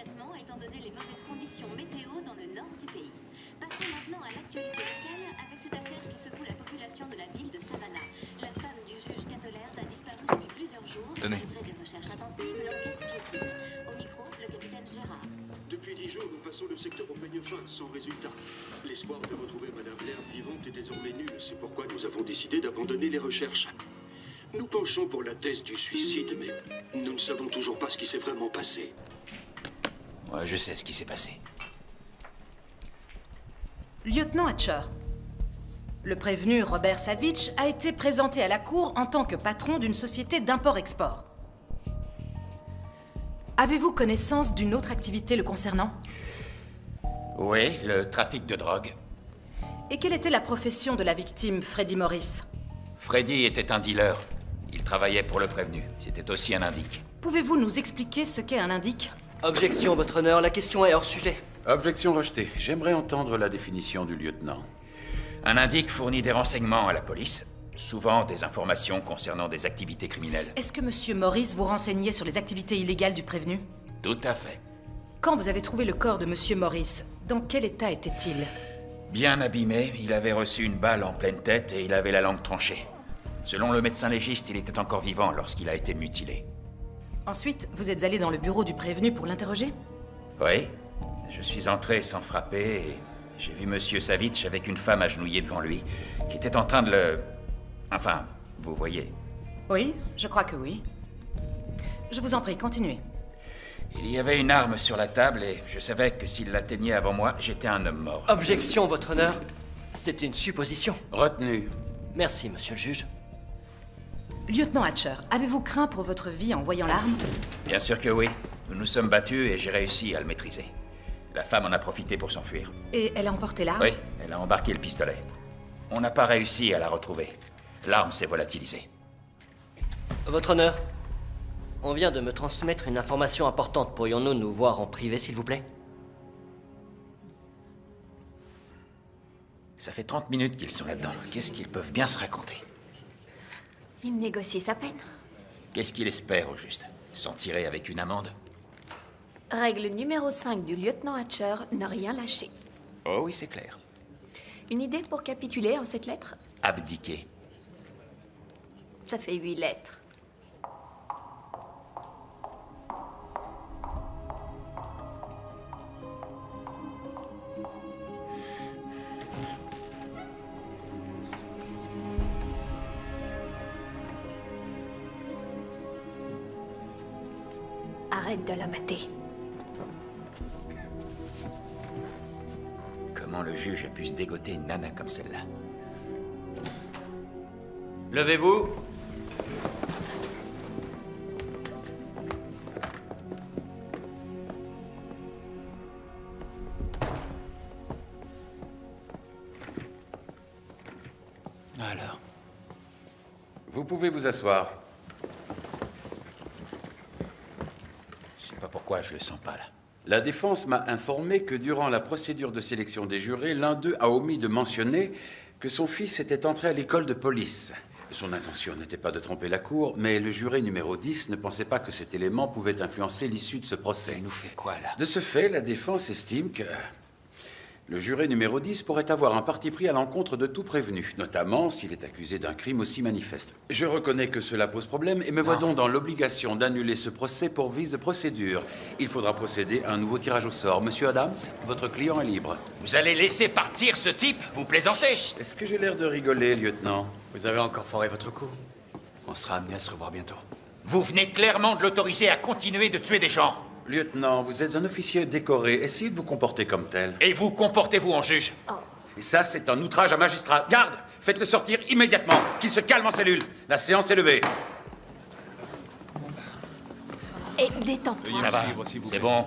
immédiatement étant donné les mauvaises conditions météo dans le nord du pays. Passons maintenant à l'actualité locale avec cette affaire qui secoue la population de la ville de Savannah. La femme du juge Catolers a disparu depuis plusieurs jours. Tenez. Malgré des recherches intensives, l'enquête piétine. Au micro, le capitaine Gérard. Depuis 10 jours, nous passons le secteur au peigne fin, sans résultat. L'espoir de retrouver Madame Blair vivante est désormais nul. C'est pourquoi nous avons décidé d'abandonner les recherches. Nous penchons pour la thèse du suicide, mais nous ne savons toujours pas ce qui s'est vraiment passé. Moi, je sais ce qui s'est passé. Lieutenant Hatcher, le prévenu Robert Savitch a été présenté à la cour en tant que patron d'une société d'import-export. Avez-vous connaissance d'une autre activité le concernant? Oui, le trafic de drogue. Et quelle était la profession de la victime, Freddie Morris? Freddy était un dealer. Il travaillait pour le prévenu. C'était aussi un indique. Pouvez-vous nous expliquer ce qu'est un indique? Objection, votre honneur, la question est hors sujet. Objection rejetée. J'aimerais entendre la définition du lieutenant. Un indique fournit des renseignements à la police, souvent des informations concernant des activités criminelles. Est-ce que Monsieur Morris vous renseignait sur les activités illégales du prévenu? Tout à fait. Quand vous avez trouvé le corps de Monsieur Morris, dans quel état était-il? Bien abîmé, il avait reçu une balle en pleine tête et il avait la langue tranchée. Selon le médecin légiste, il était encore vivant lorsqu'il a été mutilé. Ensuite, vous êtes allé dans le bureau du prévenu pour l'interroger? Oui, je suis entré sans frapper et j'ai vu Monsieur Savitch avec une femme agenouillée devant lui, qui était en train de le... Enfin, vous voyez. Oui, je crois que oui. Je vous en prie, continuez. Il y avait une arme sur la table et je savais que s'il l'atteignait avant moi, j'étais un homme mort. Objection, votre honneur. C'est une supposition. Retenu. Merci, monsieur le juge. Lieutenant Hatcher, avez-vous craint pour votre vie en voyant l'arme? Bien sûr que oui. Nous nous sommes battus et j'ai réussi à le maîtriser. La femme en a profité pour s'enfuir. Et elle a emporté l'arme? Oui, elle a embarqué le pistolet. On n'a pas réussi à la retrouver. L'arme s'est volatilisée. Votre honneur, on vient de me transmettre une information importante. Pourrions-nous nous voir en privé, s'il vous plaît? Ça fait 30 minutes qu'ils sont là-dedans. Qu'est-ce qu'ils peuvent bien se raconter? Il négocie sa peine. Qu'est-ce qu'il espère, au juste? S'en tirer avec une amende? Règle numéro 5 du lieutenant Hatcher, ne rien lâcher. Oh oui, c'est clair. Une idée pour capituler en cette lettre? Abdiquer. Ça fait 8 lettres. Arrête de la mater. Comment le juge a pu se dégoter une nana comme celle-là? Levez-vous. Alors? Vous pouvez vous asseoir. Je sais pas pourquoi je le sens pas, là. La défense m'a informé que durant la procédure de sélection des jurés, l'un d'eux a omis de mentionner que son fils était entré à l'école de police. Son intention n'était pas de tromper la cour, mais le juré numéro 10 ne pensait pas que cet élément pouvait influencer l'issue de ce procès. Il nous fait quoi, là? De ce fait, la défense estime que le juré numéro 10 pourrait avoir un parti pris à l'encontre de tout prévenu, notamment s'il est accusé d'un crime aussi manifeste. Je reconnais que cela pose problème et me vois donc dans l'obligation d'annuler ce procès pour vice de procédure. Il faudra procéder à un nouveau tirage au sort. Monsieur Adams, votre client est libre. Vous allez laisser partir ce type? Vous plaisantez? Est-ce que j'ai l'air de rigoler, lieutenant? Vous avez encore foré votre coup. On sera amené à se revoir bientôt. Vous venez clairement de l'autoriser à continuer de tuer des gens. Lieutenant, vous êtes un officier décoré. Essayez de vous comporter comme tel. Et vous comportez-vous en juge? Et ça, c'est un outrage à magistrat. Garde! Faites-le sortir immédiatement. Qu'il se calme en cellule. La séance est levée. Et détends-toi. Ça va, c'est bon.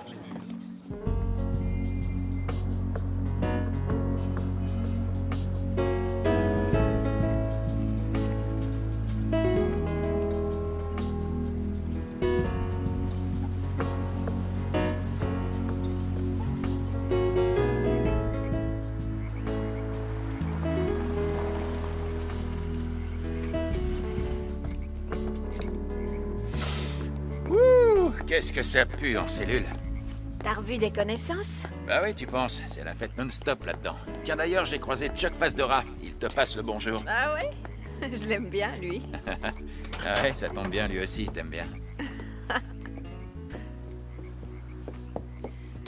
Qu'est-ce que ça pue en cellule? T'as revu des connaissances? Bah oui, tu penses, c'est la fête non-stop là-dedans. Tiens d'ailleurs, j'ai croisé Chuck Face de Rat. Il te passe le bonjour. Ah ouais? Je l'aime bien, lui. Ah ouais, ça tombe bien, lui aussi, t'aimes bien.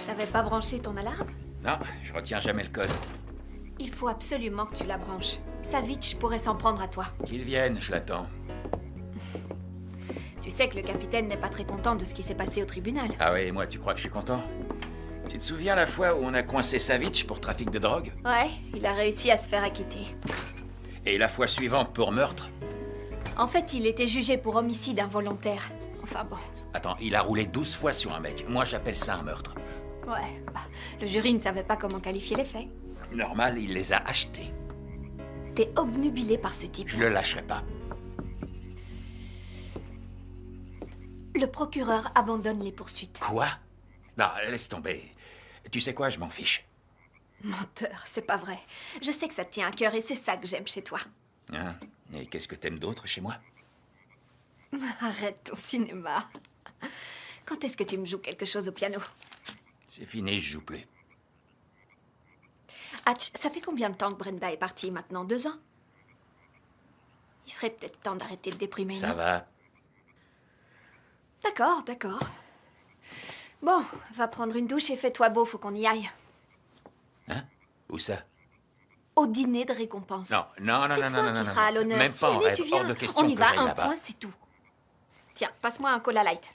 T'avais pas branché ton alarme? Non, je retiens jamais le code. Il faut absolument que tu la branches. Savitch pourrait s'en prendre à toi. Qu'il vienne, je l'attends. Tu sais que le capitaine n'est pas très content de ce qui s'est passé au tribunal. Ah ouais, et moi, tu crois que je suis content? Tu te souviens la fois où on a coincé Savitch pour trafic de drogue? Ouais, il a réussi à se faire acquitter. Et la fois suivante pour meurtre? En fait, il était jugé pour homicide involontaire. Enfin bon. Attends, il a roulé 12 fois sur un mec. Moi, j'appelle ça un meurtre. Ouais, bah, le jury ne savait pas comment qualifier les faits. Normal, il les a achetés. T'es obnubilé par ce type. Je le lâcherai pas. Le procureur abandonne les poursuites. Quoi? Non, laisse tomber. Tu sais quoi, je m'en fiche. Menteur, c'est pas vrai. Je sais que ça te tient à cœur et c'est ça que j'aime chez toi. Hein? Et qu'est-ce que t'aimes d'autre chez moi? Arrête ton cinéma. Quand est-ce que tu me joues quelque chose au piano? C'est fini, je joue plus. Hatch, ça fait combien de temps que Brenda est partie maintenant? 2 ans? Il serait peut-être temps d'arrêter de déprimer, Ça non? va. D'accord, d'accord. Bon, va prendre une douche et fais-toi beau, faut qu'on y aille. Hein? Où ça? Au dîner de récompense. Non, non, non, C'est non, toi non, non, qui non, seras à non. l'honneur. Même Si pas en allez, rêve, tu viens. hors de question On y que va, j'aille un là-bas. point, c'est tout. Tiens, passe-moi un cola light.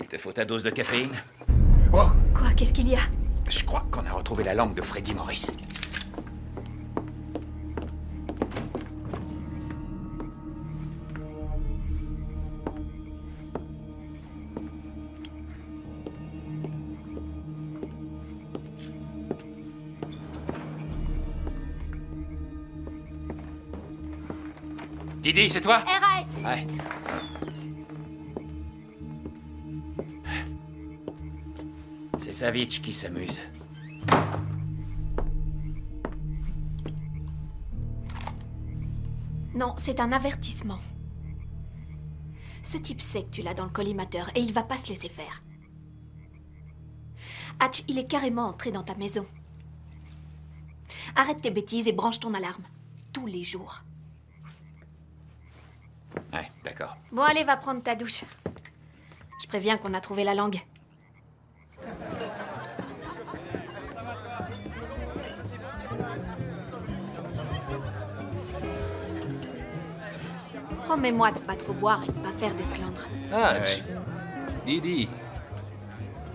Il te faut ta dose de caféine? Quoi? Qu'est-ce qu'il y a? Je crois qu'on a retrouvé la langue de Freddie Morris. Didi, c'est toi? RAS! Ouais. C'est Savitch qui s'amuse. Non, c'est un avertissement. Ce type sait que tu l'as dans le collimateur et il va pas se laisser faire. Hatch, il est carrément entré dans ta maison. Arrête tes bêtises et branche ton alarme. Tous les jours. Ouais, d'accord. Bon, allez, va prendre ta douche. Je préviens qu'on a trouvé la langue. Promets-moi de pas trop boire et de pas faire d'esclandre. Hatch. Didi.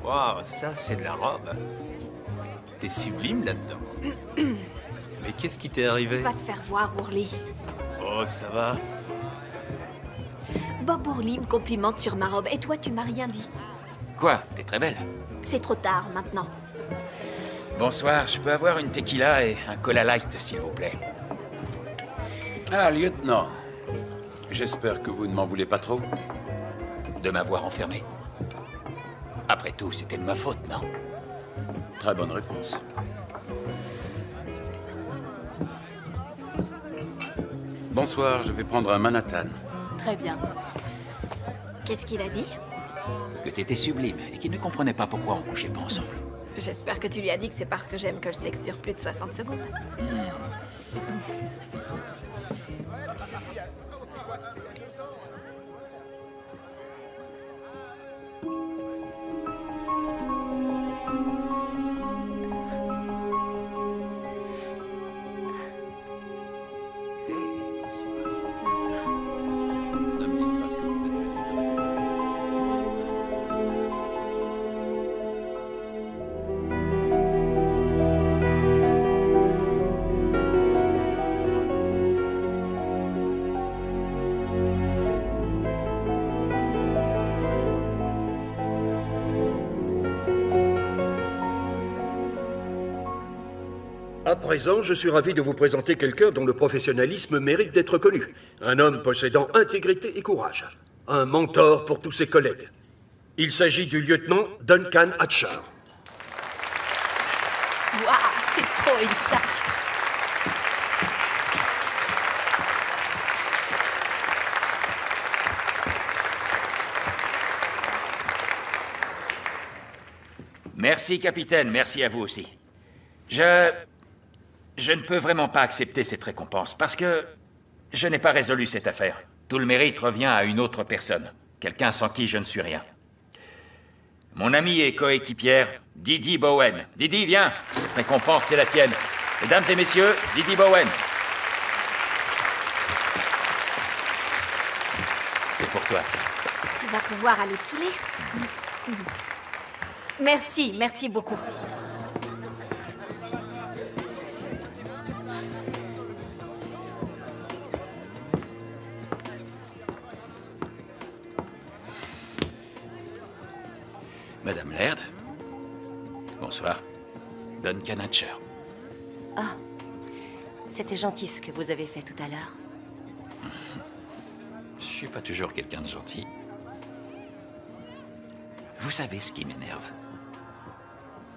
Waouh, ça c'est de la robe. T'es sublime là-dedans. Mais qu'est-ce qui t'est arrivé? Va te faire voir, Worley. Oh, ça va. Bob Worley me complimente sur ma robe et toi, tu m'as rien dit. Quoi? T'es très belle. C'est trop tard maintenant. Bonsoir, je peux avoir une tequila et un cola light, s'il vous plaît. Ah, lieutenant. J'espère que vous ne m'en voulez pas trop. De m'avoir enfermé. Après tout, c'était de ma faute, non? Très bonne réponse. Bonsoir, je vais prendre un Manhattan. Très bien. Qu'est-ce qu'il a dit? Que t'étais sublime et qu'il ne comprenait pas pourquoi on couchait pas ensemble. J'espère que tu lui as dit que c'est parce que j'aime que le sexe dure plus de 60 secondes. Bonsoir. Ne me dites pas que vous êtes venu de À présent, je suis ravi de vous présenter quelqu'un dont le professionnalisme mérite d'être connu. Un homme possédant intégrité et courage. Un mentor pour tous ses collègues. Il s'agit du lieutenant Duncan Hatcher. Waouh, c'est trop une stack. Merci, capitaine. Merci à vous aussi. Je ne peux vraiment pas accepter cette récompense parce que je n'ai pas résolu cette affaire. Tout le mérite revient à une autre personne. Quelqu'un sans qui je ne suis rien. Mon ami et coéquipière, Didi Bowen. Didi, viens. Cette récompense, c'est la tienne. Mesdames et messieurs, Didi Bowen. C'est pour toi, tiens. Tu vas pouvoir aller te saouler. Merci beaucoup. Madame Laird. Bonsoir. Duncan Hatcher. Ah, c'était gentil ce que vous avez fait tout à l'heure. Je suis pas toujours quelqu'un de gentil. Vous savez ce qui m'énerve?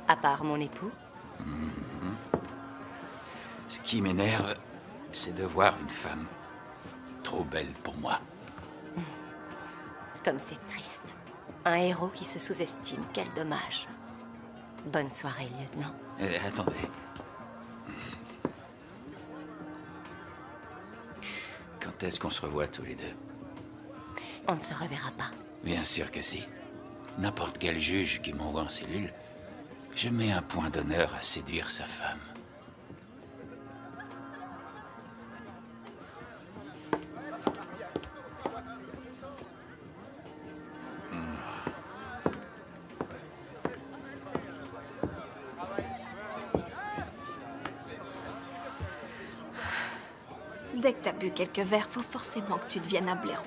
À part mon époux? Ce qui m'énerve, c'est de voir une femme trop belle pour moi. Comme c'est triste. Un héros qui se sous-estime, quel dommage. Bonne soirée, lieutenant. Attendez. Quand est-ce qu'on se revoit tous les deux? On ne se reverra pas. Bien sûr que si. N'importe quel juge qui m'envoie en cellule, je mets un point d'honneur à séduire sa femme. Dès que t'as bu quelques verres, faut forcément que tu deviennes un blaireau.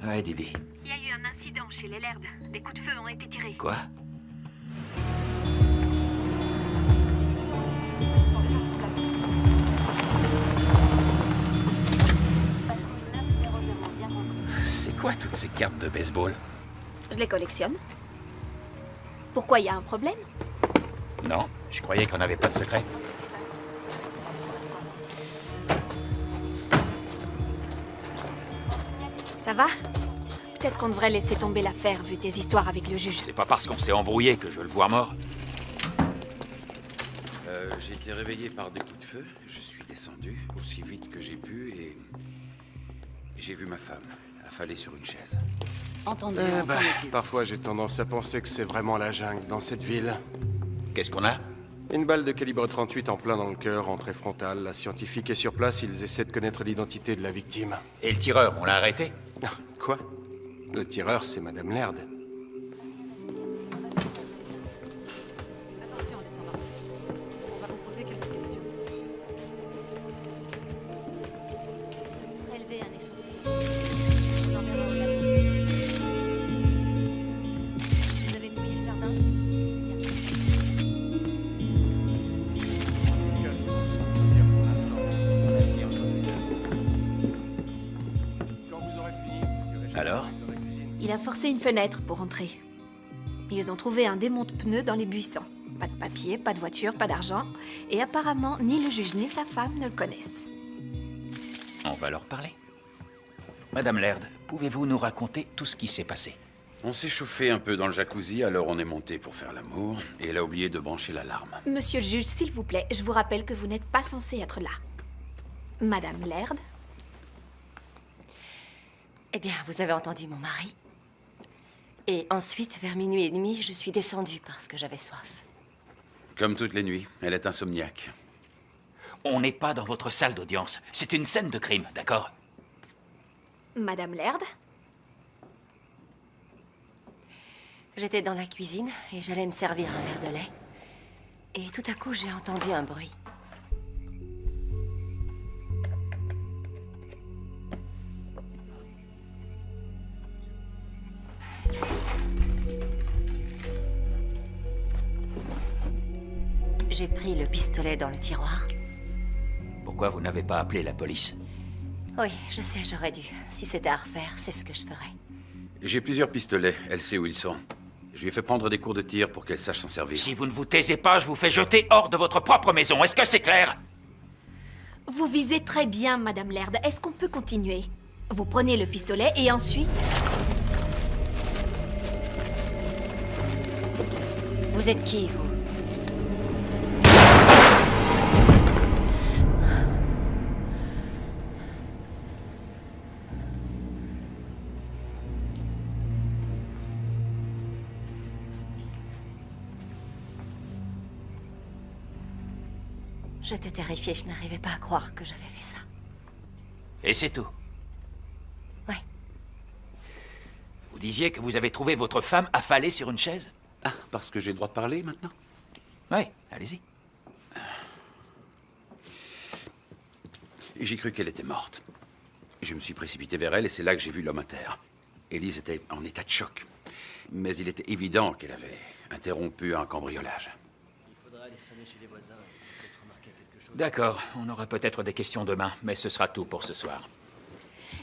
Ouais, Didi. Il y a eu un incident chez les Laird. Des coups de feu ont été tirés. Quoi? C'est quoi toutes ces cartes de baseball? Je les collectionne. Pourquoi, il y a un problème? Non, je croyais qu'on n'avait pas de secret. Ça va? Peut-être qu'on devrait laisser tomber l'affaire, vu tes histoires avec le juge. C'est pas parce qu'on s'est embrouillé que je veux le voir mort. J'ai été réveillé par des coups de feu. Je suis descendu aussi vite que j'ai pu et j'ai vu ma femme affalée sur une chaise. Entendu. Parfois, j'ai tendance à penser que c'est vraiment la jungle dans cette ville. Qu'est-ce qu'on a? Une balle de calibre 38 en plein dans le cœur, entrée frontale. La scientifique est sur place, ils essaient de connaître l'identité de la victime. Et le tireur, on l'a arrêté? Quoi? Le tireur, c'est Madame Laird. Attention, descendant. On va vous poser quelques questions. Prélever un échantillon. On enverra au labo. Vous avez fouillé le jardin? Merci, Quand vous aurez fini, vous irez chez Alors? le mec dans la cuisine. Il a forcé une fenêtre pour entrer. Ils ont trouvé un démonte-pneus dans les buissons. Pas de papier, pas de voiture, pas d'argent. Et apparemment, ni le juge ni sa femme ne le connaissent. On va leur parler. Madame Laird, pouvez-vous nous raconter tout ce qui s'est passé? On s'est chauffé un peu dans le jacuzzi, alors on est monté pour faire l'amour, et elle a oublié de brancher l'alarme. Monsieur le juge, s'il vous plaît, je vous rappelle que vous n'êtes pas censé être là. Madame Laird? Eh bien, vous avez entendu mon mari. Et ensuite, vers minuit et demi, je suis descendue parce que j'avais soif. Comme toutes les nuits, elle est insomniaque. On n'est pas dans votre salle d'audience. C'est une scène de crime, d'accord? Madame Laird? J'étais dans la cuisine et j'allais me servir un verre de lait. Et tout à coup, j'ai entendu un bruit. J'ai pris le pistolet dans le tiroir. Pourquoi vous n'avez pas appelé la police? Oui, je sais, j'aurais dû. Si c'était à refaire, c'est ce que je ferais. J'ai plusieurs pistolets, elle sait où ils sont. Je lui ai fait prendre des cours de tir pour qu'elle sache s'en servir. Si vous ne vous taisez pas, je vous fais jeter hors de votre propre maison. Est-ce que c'est clair? Vous visez très bien, Madame Laird. Est-ce qu'on peut continuer? Vous prenez le pistolet et ensuite... Vous êtes qui, vous? J'étais terrifiée, je n'arrivais pas à croire que j'avais fait ça. Et c'est tout? Ouais. Vous disiez que vous avez trouvé votre femme affalée sur une chaise? Ah, parce que j'ai le droit de parler maintenant? Oui, allez-y. J'ai cru qu'elle était morte. Je me suis précipité vers elle et c'est là que j'ai vu l'homme à terre. Élise était en état de choc. Mais il était évident qu'elle avait interrompu un cambriolage. Il faudra aller sonner chez les voisins et peut-être remarquer quelque chose. D'accord, on aura peut-être des questions demain, mais ce sera tout pour ce soir.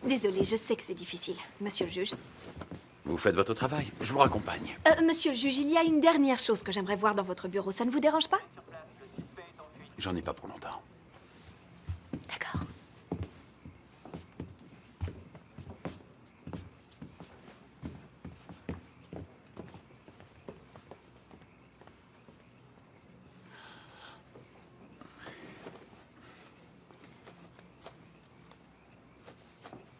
Désolée, je sais que c'est difficile, monsieur le juge. Vous faites votre travail, je vous raccompagne. Monsieur le juge, il y a une dernière chose que j'aimerais voir dans votre bureau. Ça ne vous dérange pas? J'en ai pas pour longtemps. D'accord.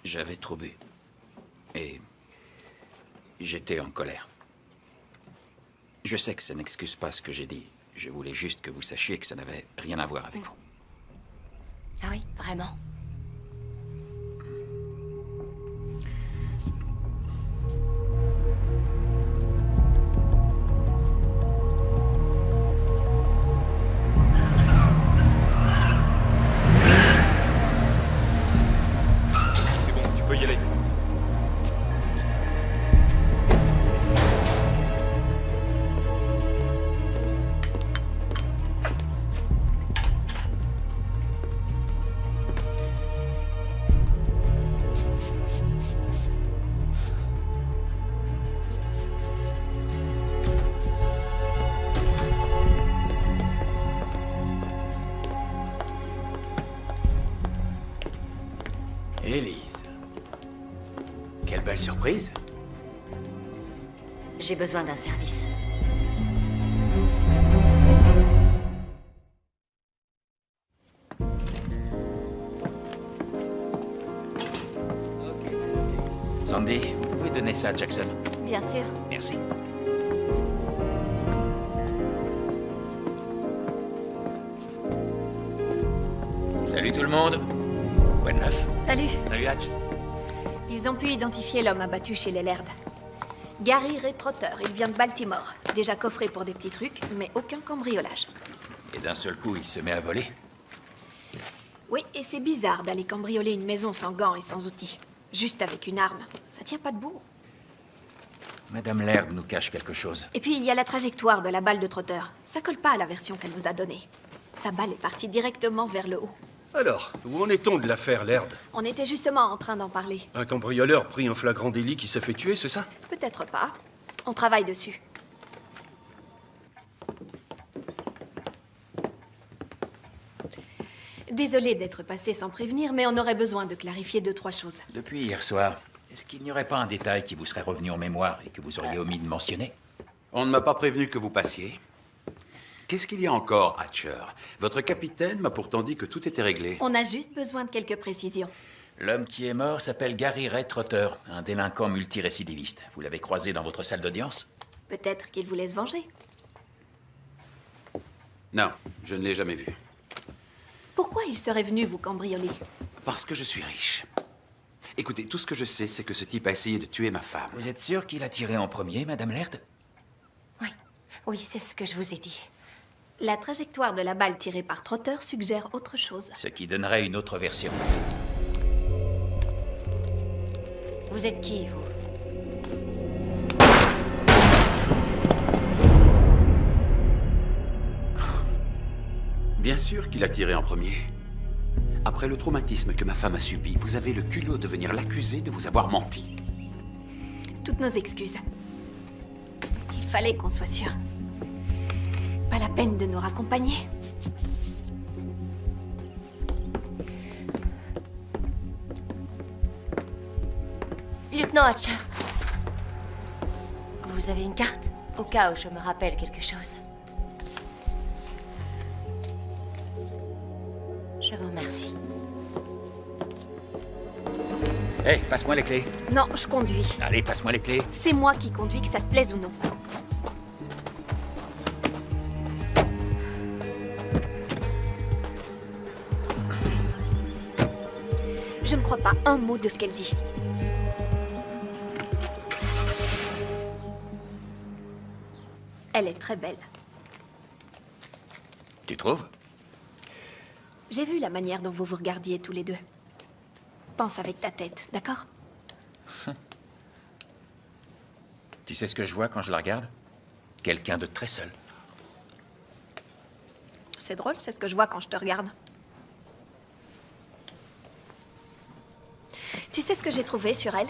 J'avais trop bu. Et j'étais en colère. Je sais que ça n'excuse pas ce que j'ai dit. Je voulais juste que vous sachiez que ça n'avait rien à voir avec vous. Ah oui, vraiment? C'est bon, tu peux y aller. Élise. Quelle belle surprise. J'ai besoin d'un service. Sandy, vous pouvez donner ça à Jackson? Bien sûr. Merci. Salut tout le monde. Quoi de neuf? Salut. Salut Hatch. Ils ont pu identifier l'homme abattu chez les Laird. Gary Ray Trotter, il vient de Baltimore. Déjà coffré pour des petits trucs, mais aucun cambriolage. Et d'un seul coup, il se met à voler? Oui, et c'est bizarre d'aller cambrioler une maison sans gants et sans outils. Juste avec une arme. Ça tient pas debout. Madame Laird nous cache quelque chose. Et puis, il y a la trajectoire de la balle de Trotter. Ça colle pas à la version qu'elle nous a donnée. Sa balle est partie directement vers le haut. Alors, où en est-on de l'affaire Laird? On était justement en train d'en parler. Un cambrioleur pris en flagrant délit qui s'est fait tuer, c'est ça? Peut-être pas. On travaille dessus. Désolée d'être passée sans prévenir, mais on aurait besoin de clarifier 2-3 choses. Depuis hier soir, est-ce qu'il n'y aurait pas un détail qui vous serait revenu en mémoire et que vous auriez omis de mentionner? On ne m'a pas prévenu que vous passiez. Qu'est-ce qu'il y a encore, Hatcher? Votre capitaine m'a pourtant dit que tout était réglé. On a juste besoin de quelques précisions. L'homme qui est mort s'appelle Gary Ray Trotter, un délinquant multirécidiviste. Vous l'avez croisé dans votre salle d'audience? Peut-être qu'il voulait se venger. Non, je ne l'ai jamais vu. Pourquoi il serait venu vous cambrioler? Parce que je suis riche. Écoutez, tout ce que je sais, c'est que ce type a essayé de tuer ma femme. Vous êtes sûr qu'il a tiré en premier, Madame Laird? Oui, c'est ce que je vous ai dit. La trajectoire de la balle tirée par Trotter suggère autre chose. Ce qui donnerait une autre version. Vous êtes qui, vous? Bien sûr qu'il a tiré en premier. Après le traumatisme que ma femme a subi, vous avez le culot de venir l'accuser de vous avoir menti. Toutes nos excuses. Il fallait qu'on soit sûr. Pas la peine de nous raccompagner. Lieutenant Hatcher. Vous avez une carte? Au cas où je me rappelle quelque chose. Je vous remercie. Hé, passe-moi les clés. Non, je conduis. Allez, passe-moi les clés. C'est moi qui conduis, que ça te plaise ou non. Je ne crois pas un mot de ce qu'elle dit. Elle est très belle. Tu trouves? J'ai vu la manière dont vous vous regardiez tous les deux. Pense avec ta tête, d'accord? Tu sais ce que je vois quand je la regarde? Quelqu'un de très seul. C'est drôle, c'est ce que je vois quand je te regarde. Tu sais ce que j'ai trouvé sur elle?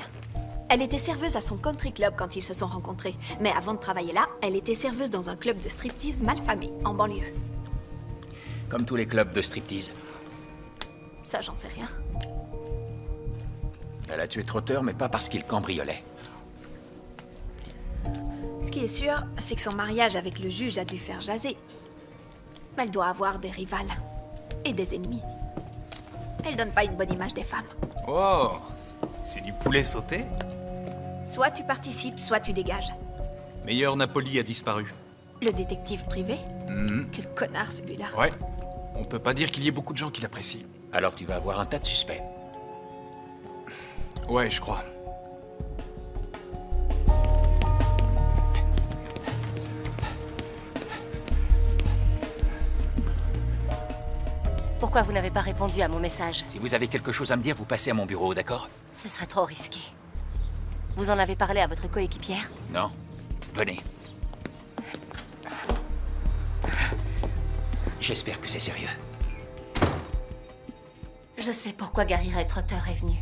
Elle était serveuse à son country club quand ils se sont rencontrés. Mais avant de travailler là, elle était serveuse dans un club de striptease malfamé, en banlieue. Comme tous les clubs de striptease. Ça, j'en sais rien. Elle a tué Trotter, mais pas parce qu'il cambriolait. Ce qui est sûr, c'est que son mariage avec le juge a dû faire jaser. Elle doit avoir des rivales. Et des ennemis. Elle donne pas une bonne image des femmes. Oh, c'est du poulet sauté? Soit tu participes, soit tu dégages. Meilleur Napoli a disparu. Le détective privé? Mhm. Quel connard, celui-là. Ouais. On peut pas dire qu'il y ait beaucoup de gens qui l'apprécient. Alors tu vas avoir un tas de suspects. Ouais, je crois. Pourquoi vous n'avez pas répondu à mon message? Si vous avez quelque chose à me dire, vous passez à mon bureau, d'accord? Ce serait trop risqué. Vous en avez parlé à votre coéquipière? Non. Venez. J'espère que c'est sérieux. Je sais pourquoi Gary Ray Trotter est venu.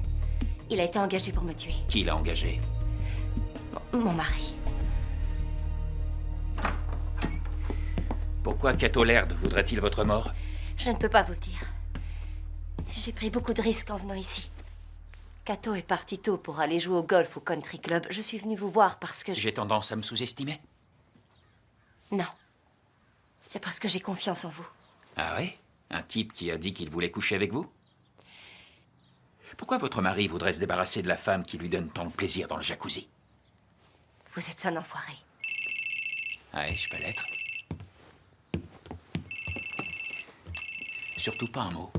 Il a été engagé pour me tuer. Qui l'a engagé? Mon mari. Pourquoi Cato Laird voudrait-il votre mort? Je ne peux pas vous le dire. J'ai pris beaucoup de risques en venant ici. Cato est parti tôt pour aller jouer au golf au country club. Je suis venue vous voir parce que... J'ai tendance à me sous-estimer? Non. C'est parce que j'ai confiance en vous. Ah oui? Un type qui a dit qu'il voulait coucher avec vous? Pourquoi votre mari voudrait se débarrasser de la femme qui lui donne tant de plaisir dans le jacuzzi? Vous êtes un enfoiré. Ouais, je peux l'être. Surtout pas un mot.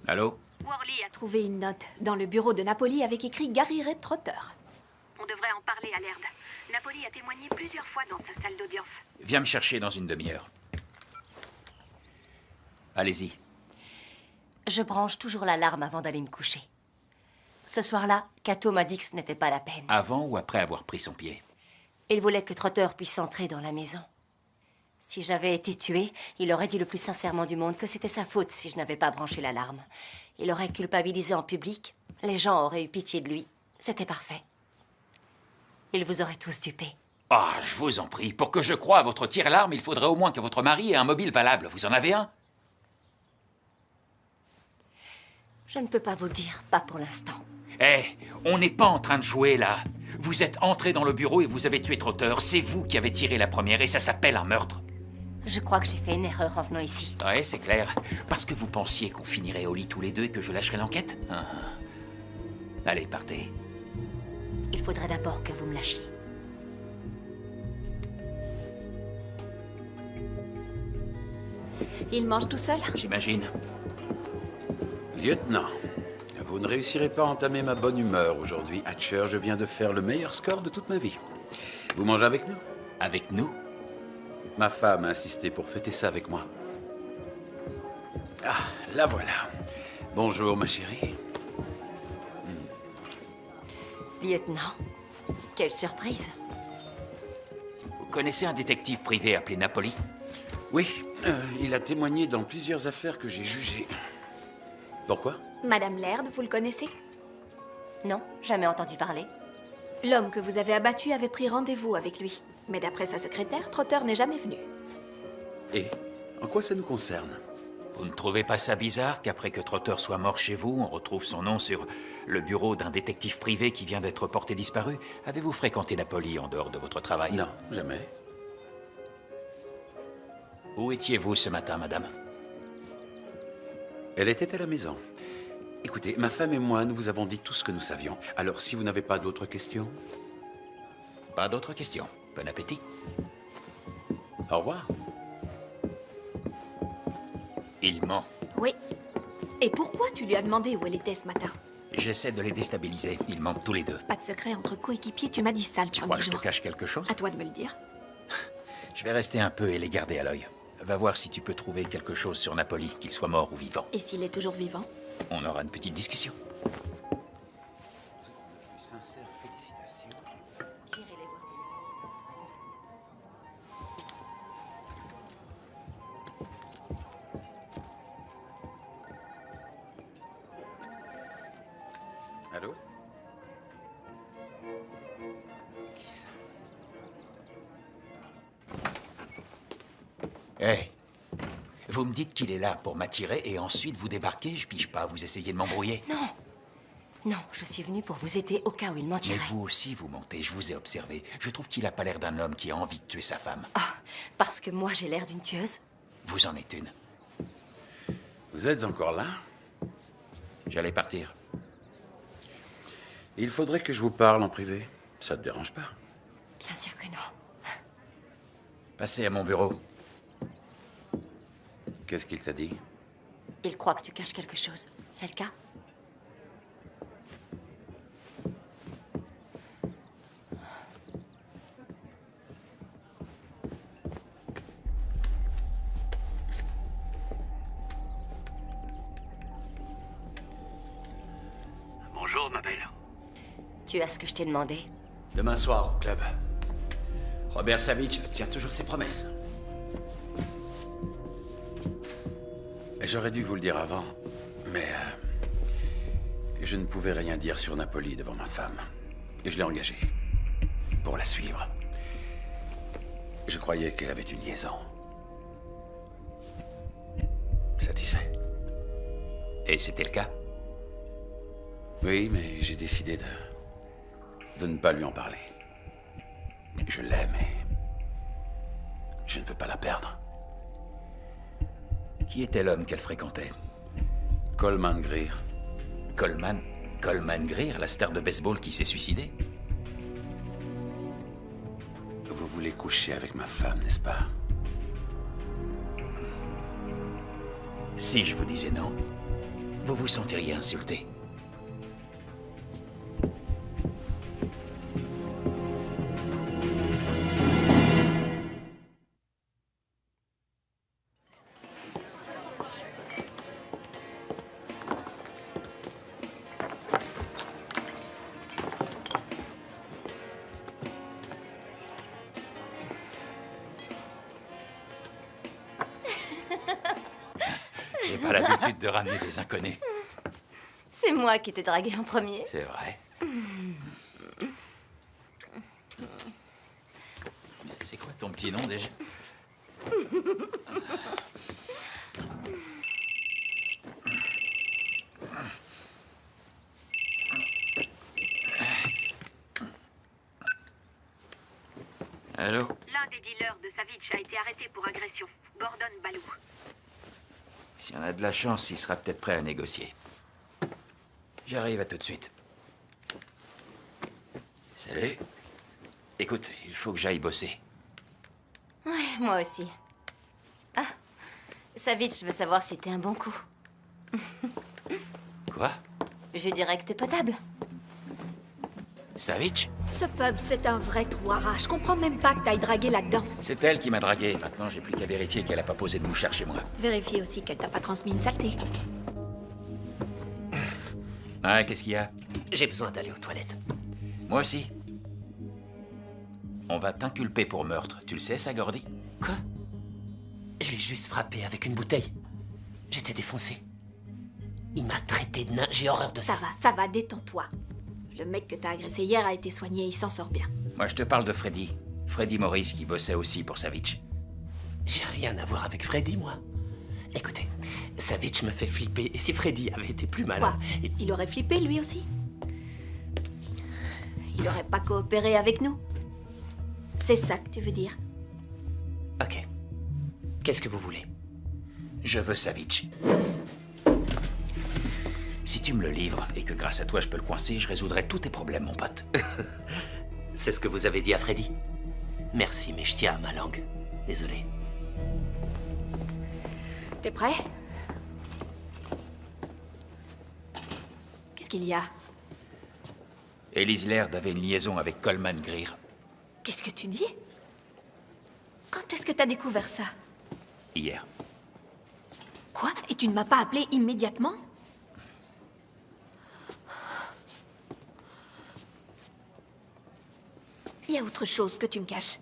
Allô? Worley a trouvé une note dans le bureau de Napoli avec écrit Gary Ray Trotter. On devrait en parler à Laird. Napoli a témoigné plusieurs fois dans sa salle d'audience. Viens me chercher dans une demi-heure. Allez-y. Je branche toujours l'alarme avant d'aller me coucher. Ce soir-là, Cato m'a dit que ce n'était pas la peine. Avant ou après avoir pris son pied? Il voulait que Trotter puisse entrer dans la maison. Si j'avais été tuée, il aurait dit le plus sincèrement du monde que c'était sa faute si je n'avais pas branché l'alarme. Il aurait culpabilisé en public. Les gens auraient eu pitié de lui. C'était parfait. Il vous aurait tous dupés. Ah, je vous en prie. Pour que je croie à votre tir-alarme, il faudrait au moins que votre mari ait un mobile valable. Vous en avez un? Je ne peux pas vous le dire, pas pour l'instant. Eh, on n'est pas en train de jouer, là. Vous êtes entré dans le bureau et vous avez tué Trotter. C'est vous qui avez tiré la première et ça s'appelle un meurtre. Je crois que j'ai fait une erreur en venant ici. Ouais, c'est clair. Parce que vous pensiez qu'on finirait au lit tous les deux et que je lâcherais l'enquête? Allez, partez. Il faudrait d'abord que vous me lâchiez. Il mange tout seul? J'imagine. Lieutenant, vous ne réussirez pas à entamer ma bonne humeur aujourd'hui. Hatcher, je viens de faire le meilleur score de toute ma vie. Vous mangez avec nous? Avec nous? Ma femme a insisté pour fêter ça avec moi. Ah, la voilà. Bonjour, ma chérie. Lieutenant, quelle surprise. Vous connaissez un détective privé appelé Napoli? Oui, il a témoigné dans plusieurs affaires que j'ai jugées. Pourquoi? Madame Laird, vous le connaissez? Non, jamais entendu parler. L'homme que vous avez abattu avait pris rendez-vous avec lui. Mais d'après sa secrétaire, Trotter n'est jamais venu. Et en quoi ça nous concerne? Vous ne trouvez pas ça bizarre qu'après que Trotter soit mort chez vous, on retrouve son nom sur le bureau d'un détective privé qui vient d'être porté disparu? Avez-vous fréquenté Napoli en dehors de votre travail? Non, jamais. Où étiez-vous ce matin, madame? Elle était à la maison. Écoutez, ma femme et moi, nous vous avons dit tout ce que nous savions. Alors, si vous n'avez pas d'autres questions... Pas d'autres questions. Bon appétit. Au revoir. Il ment. Oui. Et pourquoi tu lui as demandé où elle était ce matin? J'essaie de les déstabiliser. Ils mentent tous les deux. Pas de secret entre coéquipiers, tu m'as dit ça le Tu premier crois que je jour. te cache quelque chose? À toi de me le dire. Je vais rester un peu et les garder à l'œil. Va voir si tu peux trouver quelque chose sur Napoli, qu'il soit mort ou vivant. Et s'il est toujours vivant? On aura une petite discussion. Sincères félicitations. J'irai les voir. Allô? Qui ça? Hé, vous me dites qu'il est là pour m'attirer et ensuite vous débarquez, je pige pas, vous essayez de m'embrouiller. Non. Non, je suis venue pour vous aider au cas où il Mais mentirait. vous aussi, vous mentez, je vous ai observé. Je trouve qu'il a pas l'air d'un homme qui a envie de tuer sa femme. Ah, parce que moi j'ai l'air d'une tueuse? Vous en êtes une. Vous êtes encore là? J'allais partir. Il faudrait que je vous parle en privé. Ça te dérange pas? Bien sûr que non. Passez à mon bureau. Qu'est-ce qu'il t'a dit? Il croit que tu caches quelque chose. C'est le cas? Bonjour, ma belle. Tu as ce que je t'ai demandé? Demain soir, au club. Robert Savage tient toujours ses promesses. J'aurais dû vous le dire avant, mais je ne pouvais rien dire sur Napoli devant ma femme. Et je l'ai engagée pour la suivre. Je croyais qu'elle avait une liaison. Satisfait? Et c'était le cas? Oui, mais j'ai décidé de ne pas lui en parler. Je l'aime et je ne veux pas la perdre. Qui était l'homme qu'elle fréquentait? Coleman Greer. Coleman? Coleman Greer, la star de baseball qui s'est suicidée? Vous voulez coucher avec ma femme, n'est-ce pas? Si je vous disais non, vous vous sentiriez insulté. J'ai pas l'habitude de ramener des inconnus. C'est moi qui t'ai dragué en premier. C'est vrai. C'est quoi ton petit nom déjà? Allô? L'un des dealers de Savitch a été arrêté pour agression. Gordon Balou. Si on a de la chance, il sera peut-être prêt à négocier. J'arrive à tout de suite. Salut. Écoute, il faut que j'aille bosser. Ouais, moi aussi. Ah, Savitch, je veux savoir si t'es un bon coup. Quoi? Je dirais que t'es potable. Savitch? Ce pub, c'est un vrai trou à rats. Je comprends même pas que t'ailles draguer là-dedans. C'est elle qui m'a dragué. Maintenant, j'ai plus qu'à vérifier qu'elle a pas posé de mouchard chez moi. Vérifie aussi qu'elle t'a pas transmis une saleté. Ah, qu'est-ce qu'il y a? J'ai besoin d'aller aux toilettes. Moi aussi. On va t'inculper pour meurtre. Tu le sais, ça, Gordy? Quoi? Je l'ai juste frappé avec une bouteille. J'étais défoncé. Il m'a traité de nain. J'ai horreur de ça. Ça va, détends-toi. Le mec que t'as agressé hier a été soigné, il s'en sort bien. Moi, je te parle de Freddy. Freddy Morris qui bossait aussi pour Savitch. J'ai rien à voir avec Freddy, moi. Écoutez, Savitch me fait flipper, et si Freddy avait été plus malin... Quoi? Il aurait flippé, lui aussi? Il aurait pas coopéré avec nous? C'est ça que tu veux dire? Ok. Qu'est-ce que vous voulez? Je veux Savitch. Si tu me le livres, et que grâce à toi je peux le coincer, je résoudrai tous tes problèmes, mon pote. C'est ce que vous avez dit à Freddy? Merci, mais je tiens à ma langue. Désolé. T'es prêt? Qu'est-ce qu'il y a? Elise Laird avait une liaison avec Coleman Greer. Qu'est-ce que tu dis? Quand est-ce que t'as découvert ça? Hier. Quoi? Et tu ne m'as pas appelé immédiatement? Il y a autre chose que tu me caches.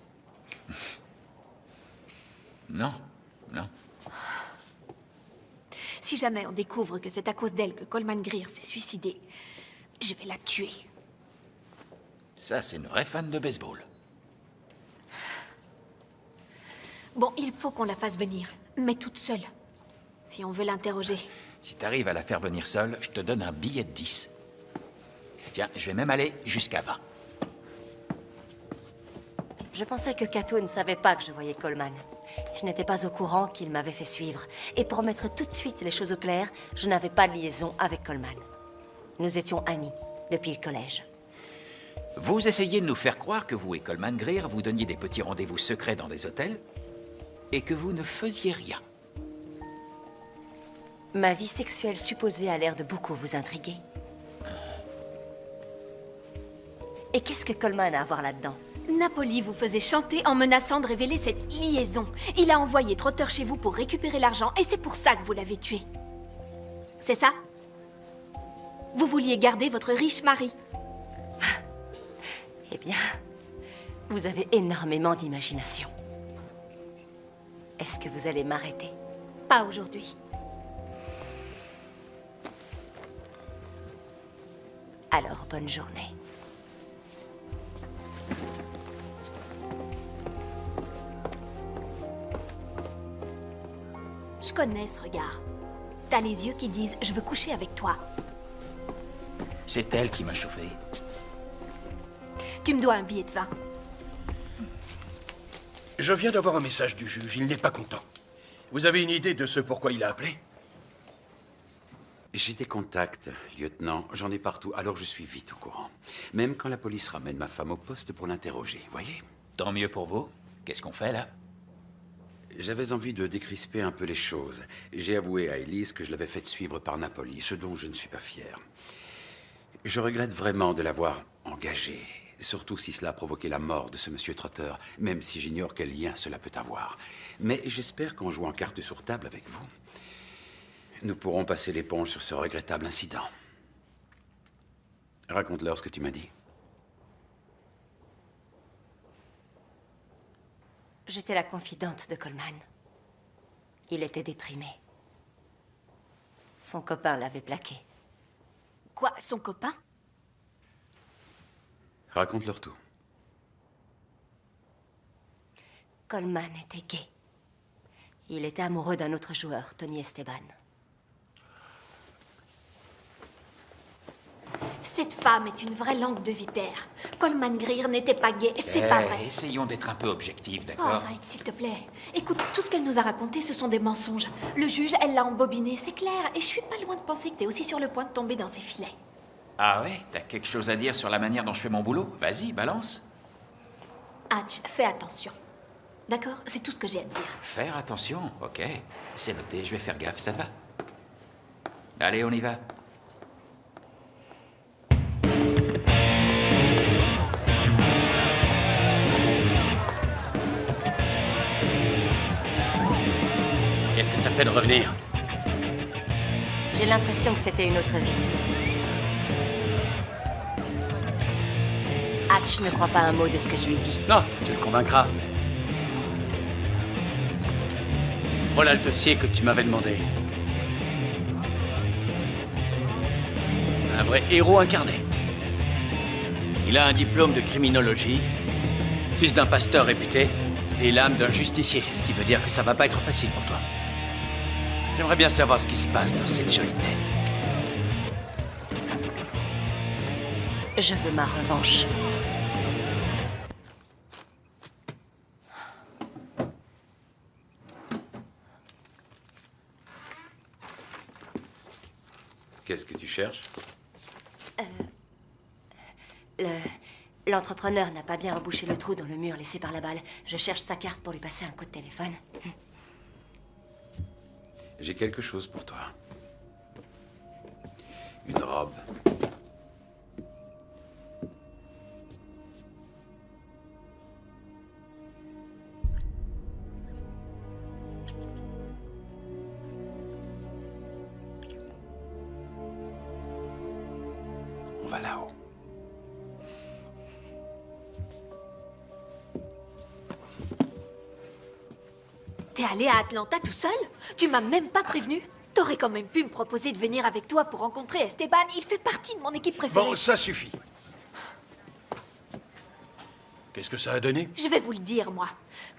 Non, non. Si jamais on découvre que c'est à cause d'elle que Coleman Greer s'est suicidé, je vais la tuer. Ça, c'est une vraie fan de baseball. Bon, il faut qu'on la fasse venir, mais toute seule. Si on veut l'interroger. Si t'arrives à la faire venir seule, je te donne un billet de 10. Tiens, je vais même aller jusqu'à 20. Je pensais que Kato ne savait pas que je voyais Coleman. Je n'étais pas au courant qu'il m'avait fait suivre. Et pour mettre tout de suite les choses au clair, je n'avais pas de liaison avec Coleman. Nous étions amis depuis le collège. Vous essayez de nous faire croire que vous et Coleman Greer vous donniez des petits rendez-vous secrets dans des hôtels et que vous ne faisiez rien. Ma vie sexuelle supposée a l'air de beaucoup vous intriguer. Et qu'est-ce que Coleman a à voir là-dedans? Napoli vous faisait chanter en menaçant de révéler cette liaison. Il a envoyé Trotter chez vous pour récupérer l'argent et c'est pour ça que vous l'avez tué. C'est ça? Vous vouliez garder votre riche mari. Eh bien, vous avez énormément d'imagination. Est-ce que vous allez m'arrêter? Pas aujourd'hui. Alors, bonne journée. Je connais ce regard. T'as les yeux qui disent « Je veux coucher avec toi ». C'est elle qui m'a chauffé. Tu me dois un billet de 20. Je viens d'avoir un message du juge. Il n'est pas content. Vous avez une idée de ce pourquoi il a appelé? J'ai des contacts, lieutenant. J'en ai partout, alors je suis vite au courant. Même quand la police ramène ma femme au poste pour l'interroger, voyez? Tant mieux pour vous. Qu'est-ce qu'on fait, là? J'avais envie de décrisper un peu les choses. J'ai avoué à Elise que je l'avais faite suivre par Napoli, ce dont je ne suis pas fier. Je regrette vraiment de l'avoir engagée, surtout si cela a provoqué la mort de ce monsieur Trotter, même si j'ignore quel lien cela peut avoir. Mais j'espère qu'en jouant carte sur table avec vous, nous pourrons passer l'éponge sur ce regrettable incident. Raconte-leur ce que tu m'as dit. J'étais la confidente de Coleman. Il était déprimé. Son copain l'avait plaqué. Quoi, son copain? Raconte-leur tout. Coleman était gay. Il était amoureux d'un autre joueur, Tony Esteban. Cette femme est une vraie langue de vipère. Coleman Greer n'était pas gay, c'est pas vrai. Essayons d'être un peu objectifs, Oh, d'accord? arrête, s'il te plaît. Écoute, tout ce qu'elle nous a raconté, ce sont des mensonges. Le juge, elle l'a embobiné, c'est clair. Et je suis pas loin de penser que t'es aussi sur le point de tomber dans ses filets. Ah ouais? T'as quelque chose à dire sur la manière dont je fais mon boulot? Vas-y, balance. Hatch, fais attention. D'accord? C'est tout ce que j'ai à te dire. Faire attention, ok. C'est noté, je vais faire gaffe, ça te va? Allez, on y va. Qu'est-ce que ça fait de revenir? J'ai l'impression que c'était une autre vie. Hatch ne croit pas un mot de ce que je lui ai dit. Non, tu le convaincras. Voilà le dossier que tu m'avais demandé. Un vrai héros incarné. Il a un diplôme de criminologie, fils d'un pasteur réputé, et l'âme d'un justicier, ce qui veut dire que ça va pas être facile pour toi. J'aimerais bien savoir ce qui se passe dans cette jolie tête. Je veux ma revanche. Qu'est-ce que tu cherches? L'entrepreneur n'a pas bien rebouché le trou dans le mur laissé par la balle. Je cherche sa carte pour lui passer un coup de téléphone. J'ai quelque chose pour toi. Une robe. On va là-haut. T'es allé à Atlanta tout seul? Tu m'as même pas prévenu? T'aurais quand même pu me proposer de venir avec toi pour rencontrer Esteban. Il fait partie de mon équipe préférée. Bon, ça suffit. Qu'est-ce que ça a donné? Je vais vous le dire, moi.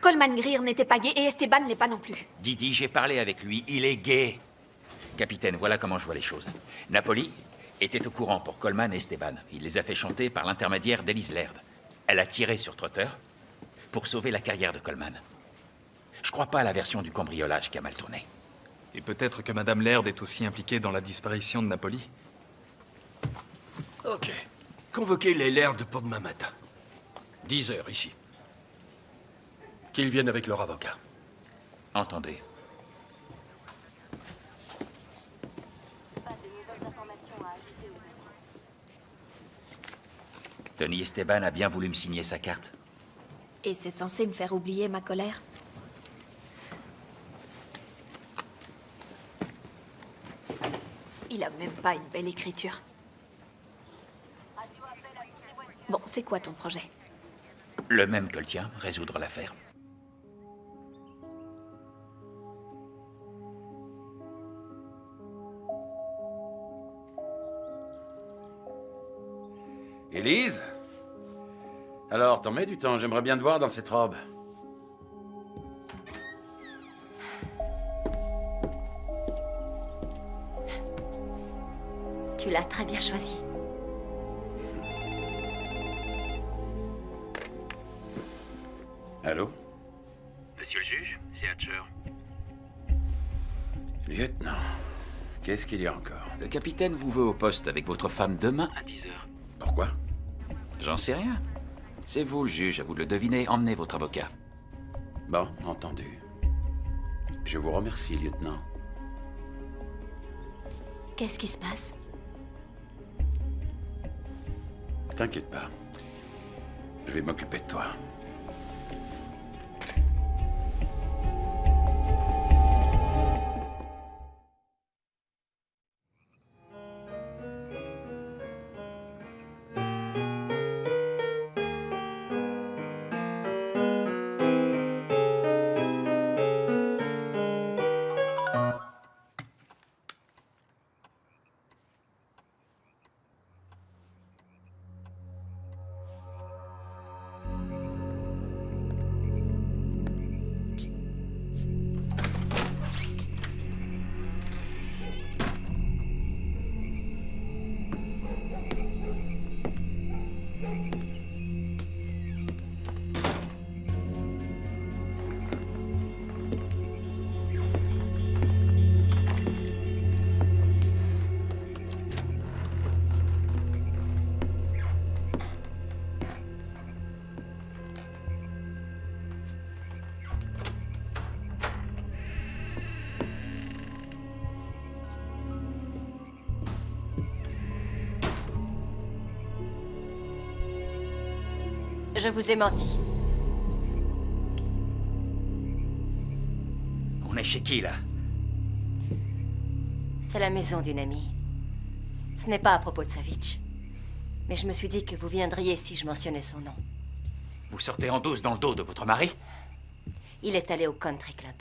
Coleman Greer n'était pas gay et Esteban ne l'est pas non plus. Didi, j'ai parlé avec lui, il est gay. Capitaine, voilà comment je vois les choses. Napoli était au courant pour Coleman et Esteban. Il les a fait chanter par l'intermédiaire d'Elise Laird. Elle a tiré sur Trotter pour sauver la carrière de Coleman. Je crois pas à la version du cambriolage qui a mal tourné. Et peut-être que Madame Laird est aussi impliquée dans la disparition de Napoli. Ok. Convoquez les Laird pour demain matin. 10 heures ici. Qu'ils viennent avec leur avocat. Entendez. Tony Esteban a bien voulu me signer sa carte. Et c'est censé me faire oublier ma colère? Il a même pas une belle écriture. Bon, c'est quoi ton projet? Le même que le tien, résoudre l'affaire. Élise? Alors, t'en mets du temps, j'aimerais bien te voir dans cette robe. Tu l'as très bien choisi. Allô? Monsieur le juge, c'est Hatcher. Lieutenant, qu'est-ce qu'il y a encore? Le capitaine vous veut au poste avec votre femme demain à 10 h. Pourquoi? J'en sais rien. C'est vous le juge, à vous de le deviner. Emmenez votre avocat. Bon, entendu. Je vous remercie, lieutenant. Qu'est-ce qui se passe? T'inquiète pas. Je vais m'occuper de toi. Je vous ai menti. On est chez qui, là? C'est la maison d'une amie. Ce n'est pas à propos de Savitch. Mais je me suis dit que vous viendriez si je mentionnais son nom. Vous sortez en douce dans le dos de votre mari? Il est allé au country club.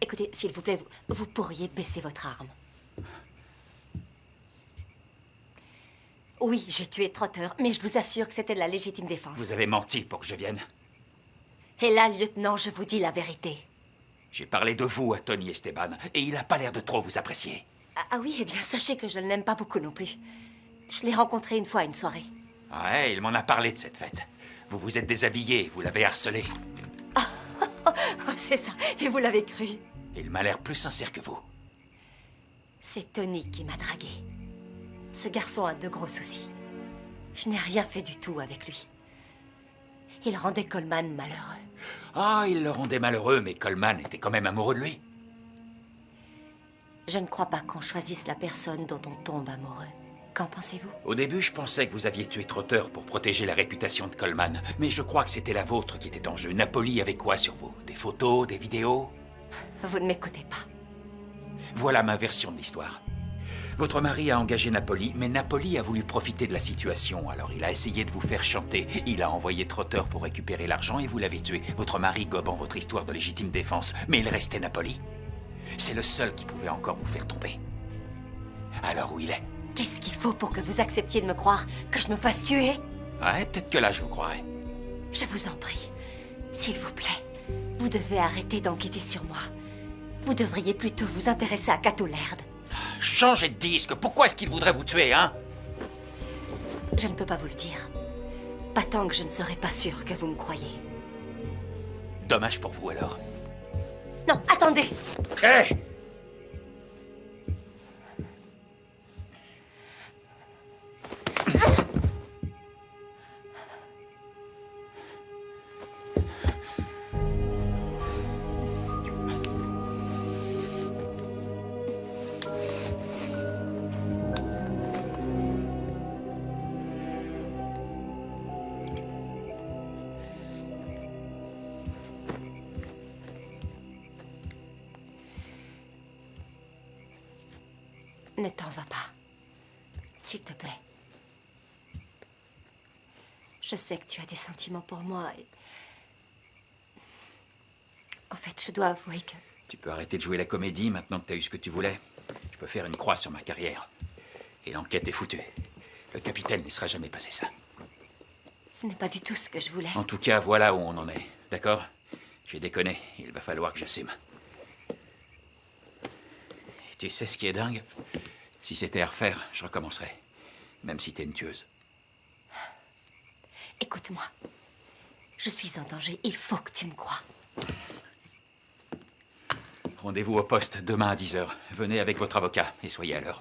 Écoutez, s'il vous plaît, vous pourriez baisser votre arme. Oui, j'ai tué Trotter, mais je vous assure que c'était de la légitime défense. Vous avez menti pour que je vienne. Et là, lieutenant, je vous dis la vérité. J'ai parlé de vous à Tony Esteban, et il n'a pas l'air de trop vous apprécier. Ah oui, eh bien, sachez que je ne l'aime pas beaucoup non plus. Je l'ai rencontré une fois à une soirée. Ouais, il m'en a parlé de cette fête. Vous vous êtes déshabillé, vous l'avez harcelé. C'est ça, et vous l'avez cru. Il m'a l'air plus sincère que vous. C'est Tony qui m'a dragué. Ce garçon a de gros soucis. Je n'ai rien fait du tout avec lui. Il rendait Coleman malheureux. Ah, il le rendait malheureux, mais Coleman était quand même amoureux de lui. Je ne crois pas qu'on choisisse la personne dont on tombe amoureux. Qu'en pensez-vous? Au début, je pensais que vous aviez tué Trotter pour protéger la réputation de Coleman. Mais je crois que c'était la vôtre qui était en jeu. Napoli avait quoi sur vous? Des photos, des vidéos? Vous ne m'écoutez pas. Voilà ma version de l'histoire. Votre mari a engagé Napoli, mais Napoli a voulu profiter de la situation. Alors il a essayé de vous faire chanter. Il a envoyé Trotter pour récupérer l'argent et vous l'avez tué. Votre mari gobant votre histoire de légitime défense. Mais il restait Napoli. C'est le seul qui pouvait encore vous faire tomber. Alors où il est? Qu'est-ce qu'il faut pour que vous acceptiez de me croire? Que je me fasse tuer? Ouais, peut-être que là, je vous croirais. Je vous en prie. S'il vous plaît, vous devez arrêter d'enquêter sur moi. Vous devriez plutôt vous intéresser à Cato Laird. Changez de disque. Pourquoi est-ce qu'il voudrait vous tuer, hein? Je ne peux pas vous le dire. Pas tant que je ne serai pas sûre que vous me croyez. Dommage pour vous, alors. Non, attendez! Hé! Hey! Ne t'en va pas. S'il te plaît. Je sais que tu as des sentiments pour moi et... En fait, je dois avouer que... Tu peux arrêter de jouer la comédie maintenant que tu as eu ce que tu voulais. Je peux faire une croix sur ma carrière. Et l'enquête est foutue. Le capitaine ne laissera jamais passer ça. Ce n'est pas du tout ce que je voulais. En tout cas, voilà où on en est. D'accord? J'ai déconné. Il va falloir que j'assume. Et tu sais ce qui est dingue? Si c'était à refaire, je recommencerais. Même si t'es une tueuse. Écoute-moi. Je suis en danger. Il faut que tu me crois. Rendez-vous au poste demain à 10h. Venez avec votre avocat et soyez à l'heure.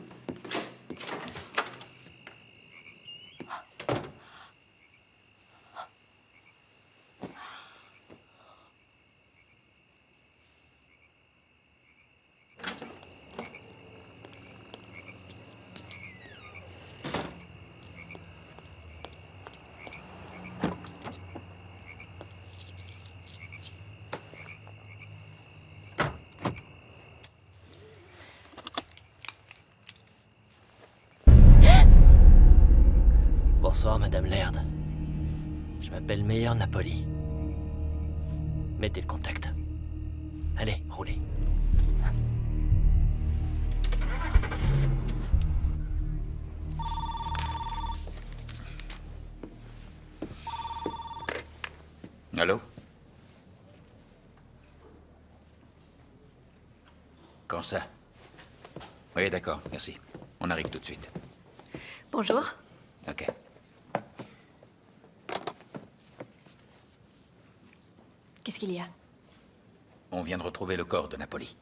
Bonsoir, Madame Laird. Je m'appelle Meyer Napoli. Mettez le contact. Allez, roulez. Allô? Quand ça? Oui, d'accord, merci. On arrive tout de suite. Bonjour. Ok. Qu'est-ce qu'il y a? On vient de retrouver le corps de Napoli.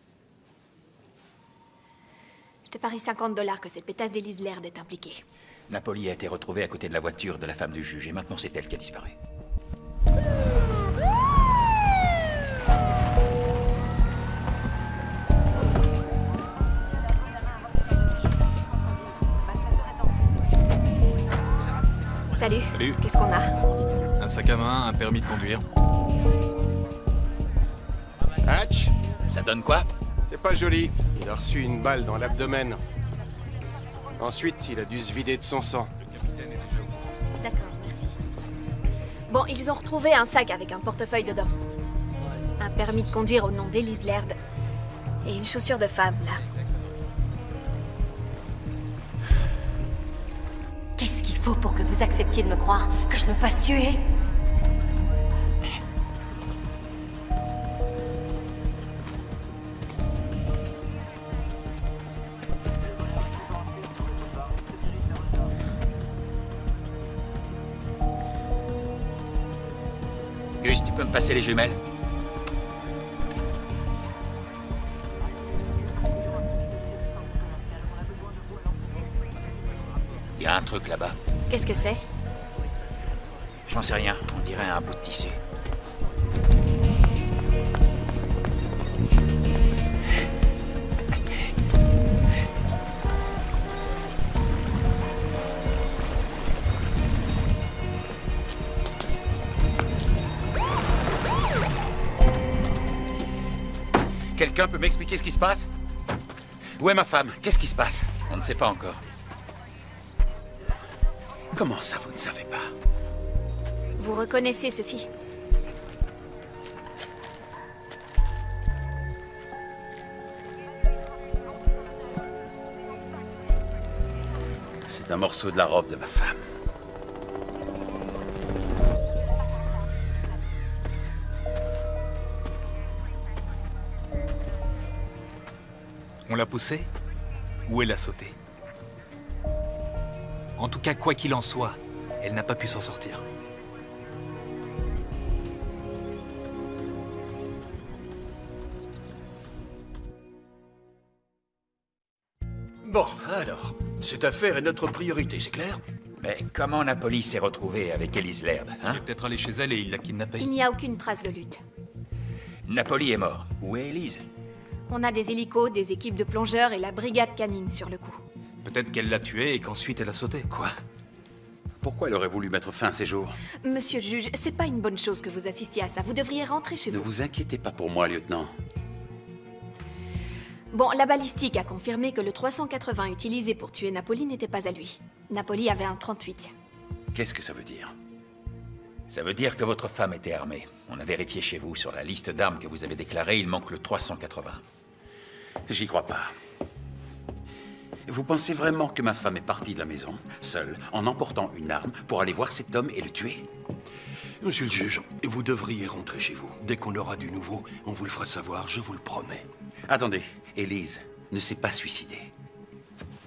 Je te parie $50 que cette pétasse d'Élise Laird est impliquée. Napoli a été retrouvée à côté de la voiture de la femme du juge et maintenant c'est elle qui a disparu. Salut. Salut. Qu'est-ce qu'on a? Un sac à main, un permis de conduire. Hatch, Ça donne quoi? c'est pas joli. Il a reçu une balle dans l'abdomen. Ensuite, il a dû se vider de son sang. D'accord, merci. Bon, ils ont retrouvé un sac avec un portefeuille dedans. Un permis de conduire au nom d'Elise Laird. Et une chaussure de femme, là. Qu'est-ce qu'il faut pour que vous acceptiez de me croire? Que je me fasse tuer? Gus, tu peux me passer les jumelles? Il y a un truc là-bas. Qu'est-ce que c'est? J'en sais rien, on dirait un bout de tissu. Quelqu'un peut m'expliquer ce qui se passe? Où est ma femme? Qu'est-ce qui se passe? On ne sait pas encore. Comment ça, vous ne savez pas? Vous reconnaissez ceci? C'est un morceau de la robe de ma femme. On l'a poussée ou elle a sauté? En tout cas, quoi qu'il en soit, elle n'a pas pu s'en sortir. Bon, alors, cette affaire est notre priorité, c'est clair? Mais comment Napoli s'est retrouvée avec Elise Laird, hein? Il est peut-être allé chez elle et il l'a kidnappée. Il n'y a aucune trace de lutte. Napoli est mort. Où est Elise? On a des hélicos, des équipes de plongeurs et la brigade canine sur le coup. Peut-être qu'elle l'a tué et qu'ensuite elle a sauté. Quoi? Pourquoi elle aurait voulu mettre fin à ses jours? Monsieur le juge, c'est pas une bonne chose que vous assistiez à ça. Vous devriez rentrer chez Ne vous. vous inquiétez pas pour moi, lieutenant. Bon, la balistique a confirmé que le 380 utilisé pour tuer Napoli n'était pas à lui. Napoli avait un 38. Qu'est-ce que ça veut dire? Ça veut dire que votre femme était armée. On a vérifié chez vous. Sur la liste d'armes que vous avez déclarée, il manque le 380. J'y crois pas. Vous pensez vraiment que ma femme est partie de la maison, seule, en emportant une arme, pour aller voir cet homme et le tuer? Monsieur le juge, vous devriez rentrer chez vous. Dès qu'on aura du nouveau, on vous le fera savoir, je vous le promets. Attendez, Elise ne s'est pas suicidée.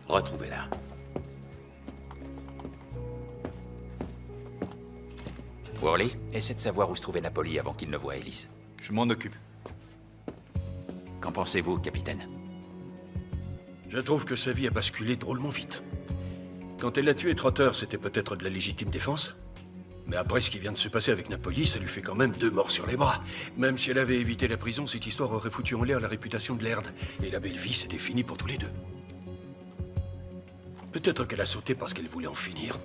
Retrouvez-la. Worley, essaie de savoir où se trouvait Napoli avant qu'il ne voie Elise. Je m'en occupe. Qu'en pensez-vous, capitaine? Je trouve que sa vie a basculé drôlement vite. Quand elle a tué Trotter, c'était peut-être de la légitime défense. Mais après ce qui vient de se passer avec Napoli, ça lui fait quand même 2 morts sur les bras. Même si elle avait évité la prison, cette histoire aurait foutu en l'air la réputation de Laird. Et la belle vie, c'était fini pour tous les deux. Peut-être qu'elle a sauté parce qu'elle voulait en finir.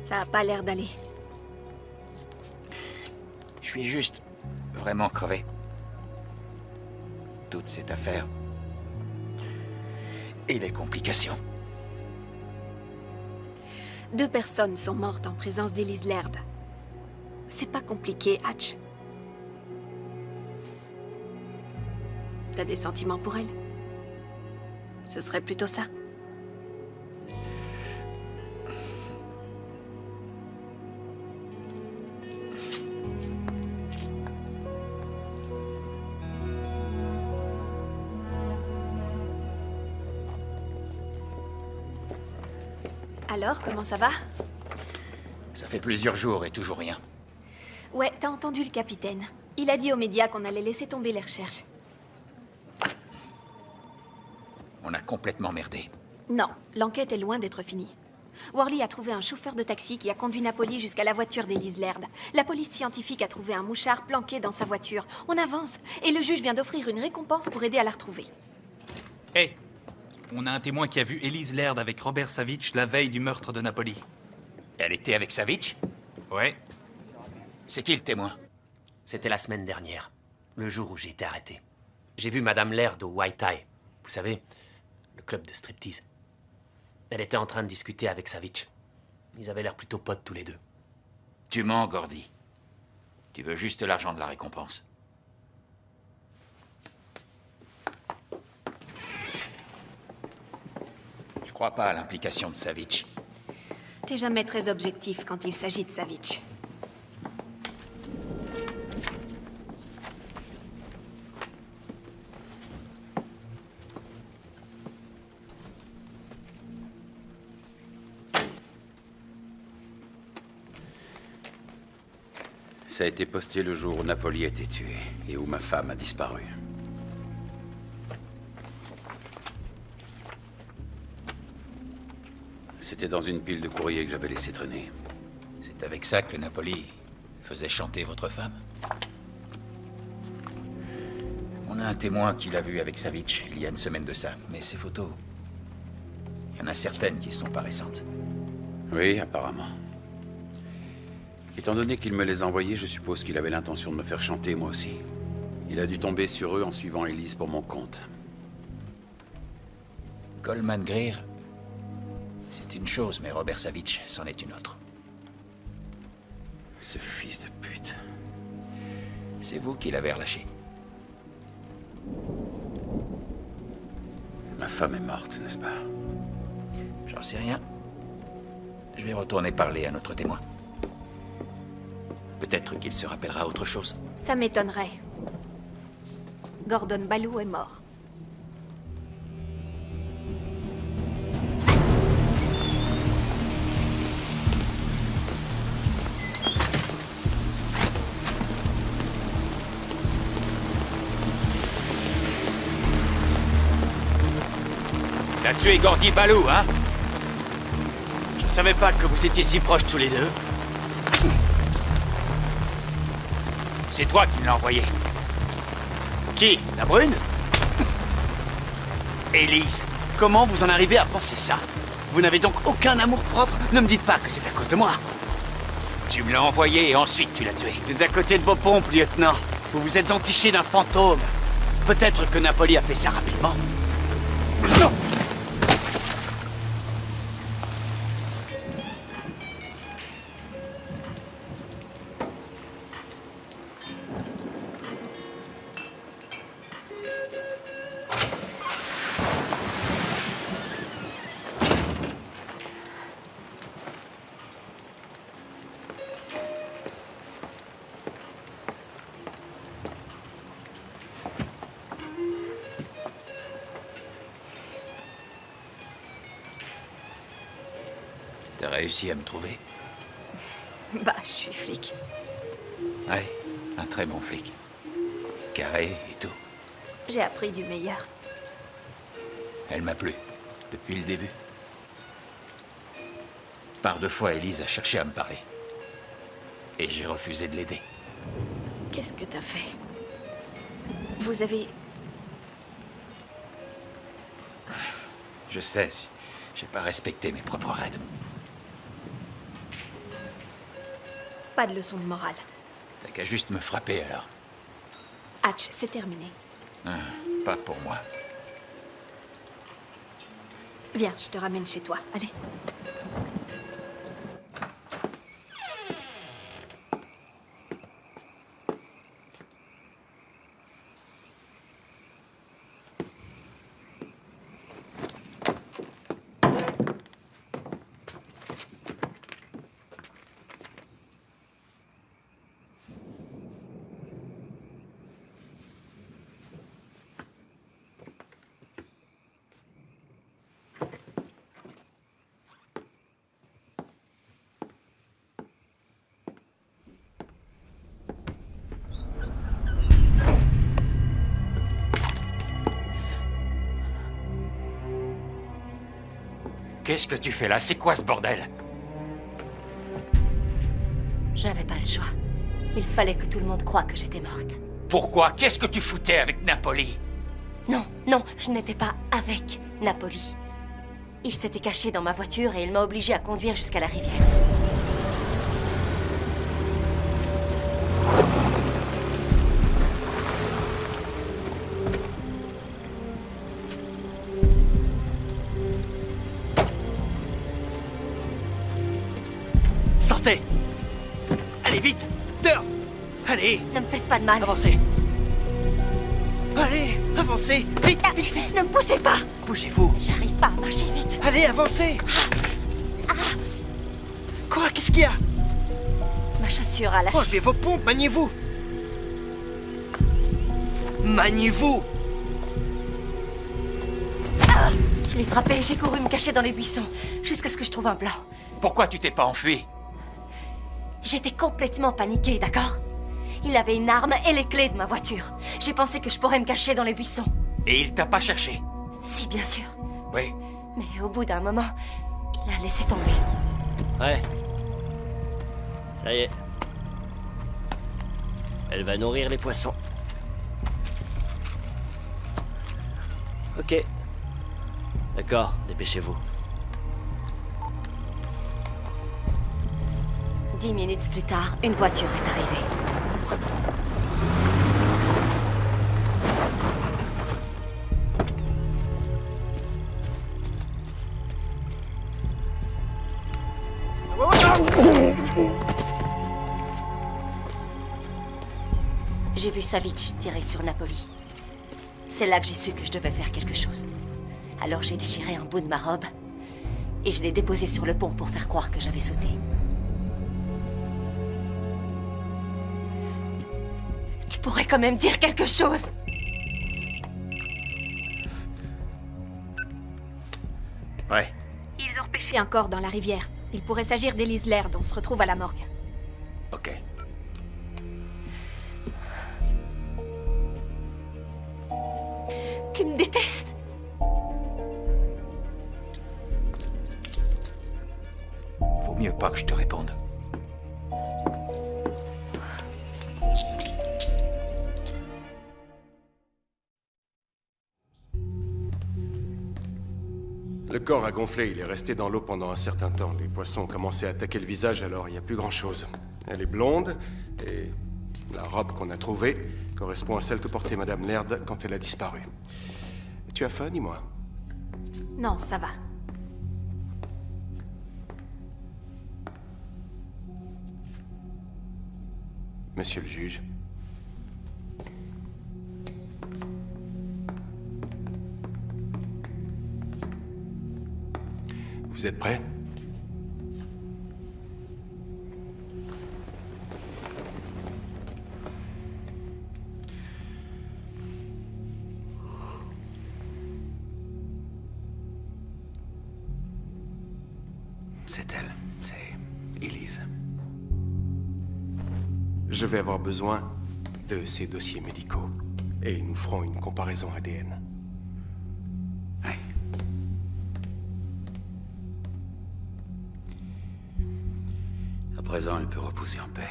Ça a pas l'air d'aller. Je suis juste vraiment crevé. Toute cette affaire. Et les complications. 2 personnes sont mortes en présence d'Elise Laird. C'est pas compliqué, Hatch. T'as des sentiments pour elle? Ce serait plutôt ça. Alors, comment ça va? Ça fait plusieurs jours et toujours rien. Ouais, t'as entendu le capitaine. Il a dit aux médias qu'on allait laisser tomber les recherches. On a complètement merdé. Non, l'enquête est loin d'être finie. Worley a trouvé un chauffeur de taxi qui a conduit Napoli jusqu'à la voiture d'Elise Laird. La police scientifique a trouvé un mouchard planqué dans sa voiture. On avance, et le juge vient d'offrir une récompense pour aider à la retrouver. Hé, on a un témoin qui a vu Elise Laird avec Robert Savitch la veille du meurtre de Napoli. Elle était avec Savitch? Ouais. C'est qui le témoin? C'était la semaine dernière, le jour où j'ai été arrêté. J'ai vu Madame Laird au White Tie. Vous savez, le club de striptease. Elle était en train de discuter avec Savitch. Ils avaient l'air plutôt potes tous les deux. Tu mens, Gordy. Tu veux juste l'argent de la récompense. Je crois pas à l'implication de Savitch. T'es jamais très objectif quand il s'agit de Savitch. Ça a été posté le jour où Napoli a été tué et où ma femme a disparu. C'était dans une pile de courrier que j'avais laissé traîner. C'est avec ça que Napoli faisait chanter votre femme? On a un témoin qui l'a vu avec Savitch il y a une semaine de ça, mais ces photos... Il y en a certaines qui ne sont pas récentes. Oui, apparemment. Étant donné qu'il me les a envoyés, je suppose qu'il avait l'intention de me faire chanter, moi aussi. Il a dû tomber sur eux en suivant Elise pour mon compte. Coleman Greer, c'est une chose, mais Robert Savitch, c'en est une autre. Ce fils de pute. C'est vous qui l'avez relâché. Ma femme est morte, n'est-ce pas? J'en sais rien. Je vais retourner parler à notre témoin. Peut-être qu'il se rappellera autre chose. Ça m'étonnerait. Gordon Ballou est mort. T'as tué Gordy Ballou, hein? Je savais pas que vous étiez si proches tous les deux. C'est toi qui me l'as envoyé. Qui? La brune? Élise. Comment vous en arrivez à penser ça? Vous n'avez donc aucun amour-propre? Ne me dites pas que c'est à cause de moi. Tu me l'as envoyé et ensuite tu l'as tué. Vous êtes à côté de vos pompes, lieutenant. Vous vous êtes entiché d'un fantôme. Peut-être que Napoli a fait ça rapidement. Non! T'as réussi à me trouver? Bah, je suis flic. Ouais, un très bon flic. Carré et tout. J'ai appris du meilleur. Elle m'a plu, depuis le début. Par 2 fois, Elise a cherché à me parler. Et j'ai refusé de l'aider. Qu'est-ce que t'as fait? Vous avez... Je sais, j'ai pas respecté mes propres règles. Pas de leçon de morale. T'as qu'à juste me frapper alors. Hatch, c'est terminé. Ah, pas pour moi. Viens, je te ramène chez toi. Allez. Qu'est-ce que tu fais là? C'est quoi ce bordel? J'avais pas le choix. Il fallait que tout le monde croie que j'étais morte. Pourquoi? Qu'est-ce que tu foutais avec Napoli? Non, non, je n'étais pas avec Napoli. Il s'était caché dans ma voiture et il m'a obligé à conduire jusqu'à la rivière. Sortez! Allez, vite! Dehors! Allez! Ne me faites pas de mal. Avancez! Allez, avancez! Vite, vite! Ne me poussez pas! Bougez-vous! J'arrive pas à marcher vite. Allez, avancez! Quoi? Qu'est-ce qu'il y a? Ma chaussure a lâché. Enlevez vos pompes, maniez-vous! Maniez-vous! Je l'ai frappé, j'ai couru me cacher dans les buissons, jusqu'à ce que je trouve un plan. Pourquoi tu t'es pas enfui? J'étais complètement paniquée, d'accord? Il avait une arme et les clés de ma voiture. J'ai pensé que je pourrais me cacher dans les buissons. Et il t'a pas cherché? Si, bien sûr. Oui. Mais au bout d'un moment, il a laissé tomber. Ouais. Ça y est. Elle va nourrir les poissons. Ok. D'accord, dépêchez-vous. 10 minutes plus tard, une voiture est arrivée. J'ai vu Savitch tirer sur Napoli. C'est là que j'ai su que je devais faire quelque chose. Alors j'ai déchiré un bout de ma robe et je l'ai déposé sur le pont pour faire croire que j'avais sauté. Tu pourrais quand même dire quelque chose. Ouais. Ils ont repêché un corps dans la rivière. Il pourrait s'agir d'Elise Laird, on se retrouve à la morgue. Ok. Tu me détestes. Vaut mieux pas que je te réponde. Le corps a gonflé, il est resté dans l'eau pendant un certain temps. Les poissons ont commencé à attaquer le visage, alors il n'y a plus grand-chose. Elle est blonde, et la robe qu'on a trouvée correspond à celle que portait Madame Laird quand elle a disparu. Tu as faim, dis-moi? Non, ça va. Monsieur le juge. Vous êtes prêt? C'est elle. C'est Elise. Je vais avoir besoin de ces dossiers médicaux. Et nous ferons une comparaison ADN. Ouais. À présent, elle peut reposer en paix.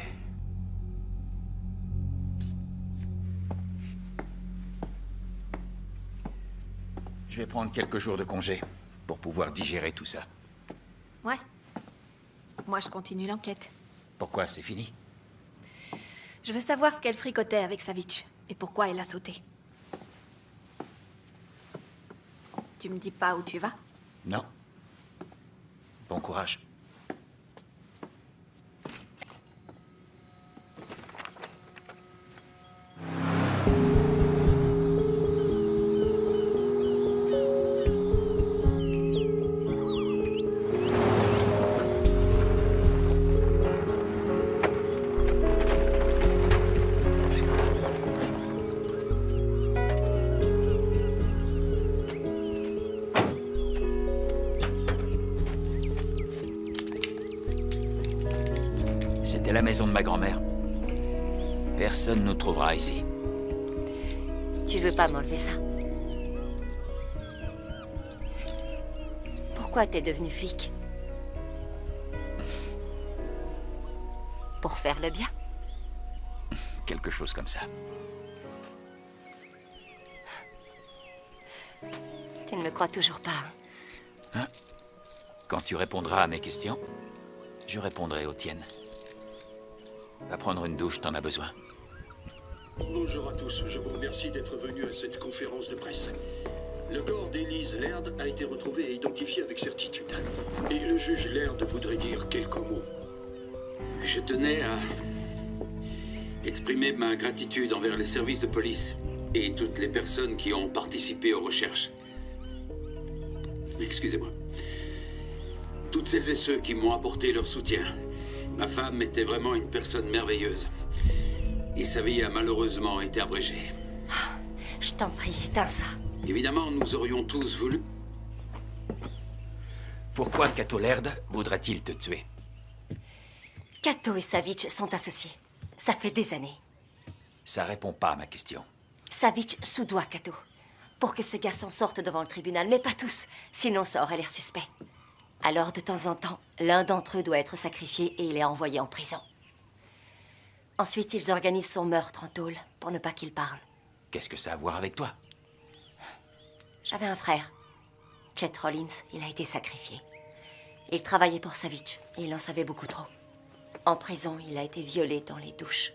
Je vais prendre quelques jours de congé pour pouvoir digérer tout ça. Ouais. Moi, je continue l'enquête. Pourquoi? C'est fini? Je veux savoir ce qu'elle fricotait avec Savitch et pourquoi elle a sauté. Tu me dis pas où tu vas? Non. Bon courage. C'était la maison de ma grand-mère. Personne nous trouvera ici. Tu veux pas m'enlever ça? Pourquoi t'es devenu flic? Pour faire le bien? Quelque chose comme ça. Tu ne me crois toujours pas, hein? Quand tu répondras à mes questions, je répondrai aux tiennes. Va prendre une douche, t'en as besoin. Bonjour à tous, je vous remercie d'être venus à cette conférence de presse. Le corps d'Elise Laird a été retrouvé et identifié avec certitude. Et le juge Laird voudrait dire quelques mots. Je tenais à exprimer ma gratitude envers les services de police et toutes les personnes qui ont participé aux recherches. Excusez-moi. Toutes celles et ceux qui m'ont apporté leur soutien. Ma femme était vraiment une personne merveilleuse. Et sa vie a malheureusement été abrégée. Je t'en prie, éteins ça. Évidemment, nous aurions tous voulu... Pourquoi Cato Laird voudrait-il te tuer? Cato et Savitch sont associés. Ça fait des années. Ça répond pas à ma question. Savitch soudoie Cato. Pour que ces gars s'en sortent devant le tribunal, mais pas tous. Sinon, ça aurait l'air suspect. Alors, de temps en temps, l'un d'entre eux doit être sacrifié et il est envoyé en prison. Ensuite, ils organisent son meurtre en tôle pour ne pas qu'il parle. Qu'est-ce que ça a à voir avec toi? J'avais un frère. Chet Rollins, il a été sacrifié. Il travaillait pour Savitch et il en savait beaucoup trop. En prison, il a été violé dans les douches.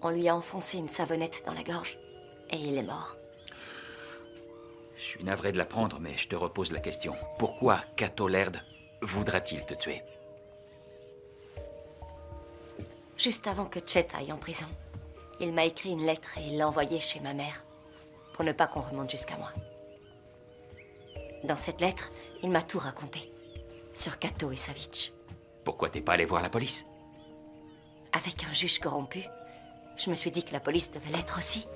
On lui a enfoncé une savonnette dans la gorge et il est mort. Je suis navré de l'apprendre, mais je te repose la question. Pourquoi Cato Laird voudra-t-il te tuer? Juste avant que Chet aille en prison, il m'a écrit une lettre et il l'a envoyée chez ma mère, pour ne pas qu'on remonte jusqu'à moi. Dans cette lettre, il m'a tout raconté, sur Cato et Savitch. Pourquoi t'es pas allé voir la police? Avec un juge corrompu, je me suis dit que la police devait l'être aussi.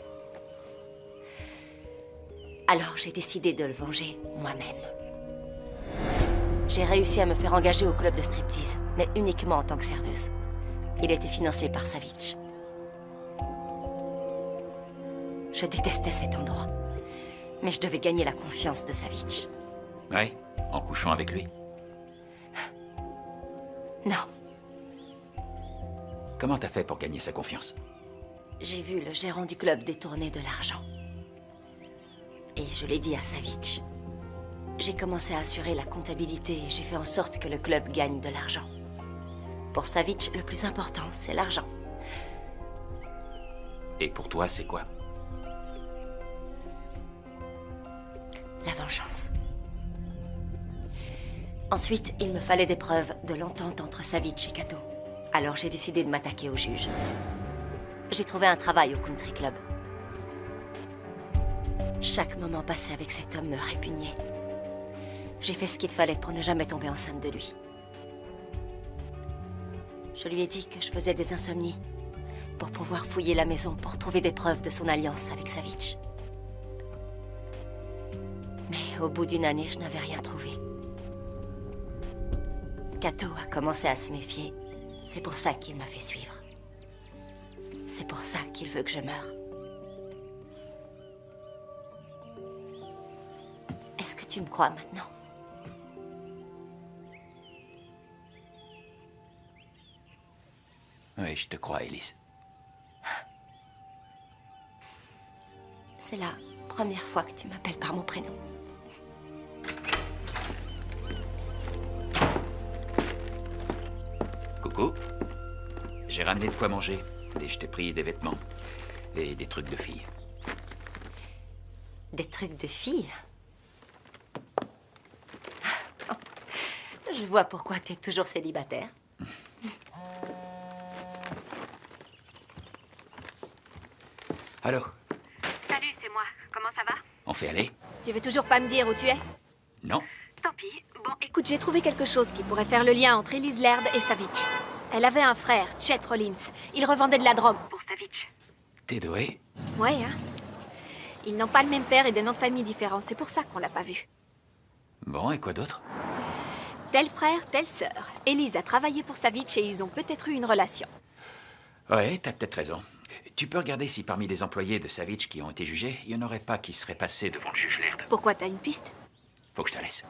Alors j'ai décidé de le venger moi-même. J'ai réussi à me faire engager au club de striptease, mais uniquement en tant que serveuse. Il était financé par Savitch. Je détestais cet endroit, mais je devais gagner la confiance de Savitch. Ouais, en couchant avec lui. Non. Comment t'as fait pour gagner sa confiance? J'ai vu le gérant du club détourner de l'argent. Et je l'ai dit à Savitch. J'ai commencé à assurer la comptabilité et j'ai fait en sorte que le club gagne de l'argent. Pour Savitch, le plus important, c'est l'argent. Et pour toi, c'est quoi? La vengeance. Ensuite, il me fallait des preuves de l'entente entre Savitch et Cato. Alors j'ai décidé de m'attaquer au juge. J'ai trouvé un travail au country club. Chaque moment passé avec cet homme me répugnait. J'ai fait ce qu'il fallait pour ne jamais tomber enceinte de lui. Je lui ai dit que je faisais des insomnies pour pouvoir fouiller la maison pour trouver des preuves de son alliance avec Savitch. Mais au bout d'une année, je n'avais rien trouvé. Cato a commencé à se méfier. C'est pour ça qu'il m'a fait suivre. C'est pour ça qu'il veut que je meure. Est-ce que tu me crois maintenant? Oui, je te crois, Elise. C'est la première fois que tu m'appelles par mon prénom. Coucou. J'ai ramené de quoi manger. Et je t'ai pris des vêtements. Et des trucs de filles. Des trucs de filles? Je vois pourquoi t'es toujours célibataire. Allô? Salut, c'est moi. Comment ça va? On fait aller? Tu veux toujours pas me dire où tu es? Non. Tant pis. Bon, écoute, j'ai trouvé quelque chose qui pourrait faire le lien entre Elise Laird et Savitch. Elle avait un frère, Chet Rollins. Il revendait de la drogue pour Savitch. T'es doué? Ouais, hein? Ils n'ont pas le même père et des noms de famille différents. C'est pour ça qu'on l'a pas vu. Bon, et quoi d'autre? Tel frère, telle sœur. Elise a travaillé pour Savitch et ils ont peut-être eu une relation. Ouais, t'as peut-être raison. Tu peux regarder si parmi les employés de Savitch qui ont été jugés, il n'y en aurait pas qui seraient passés devant le juge Laird. Pourquoi t'as une piste? Faut que je te laisse.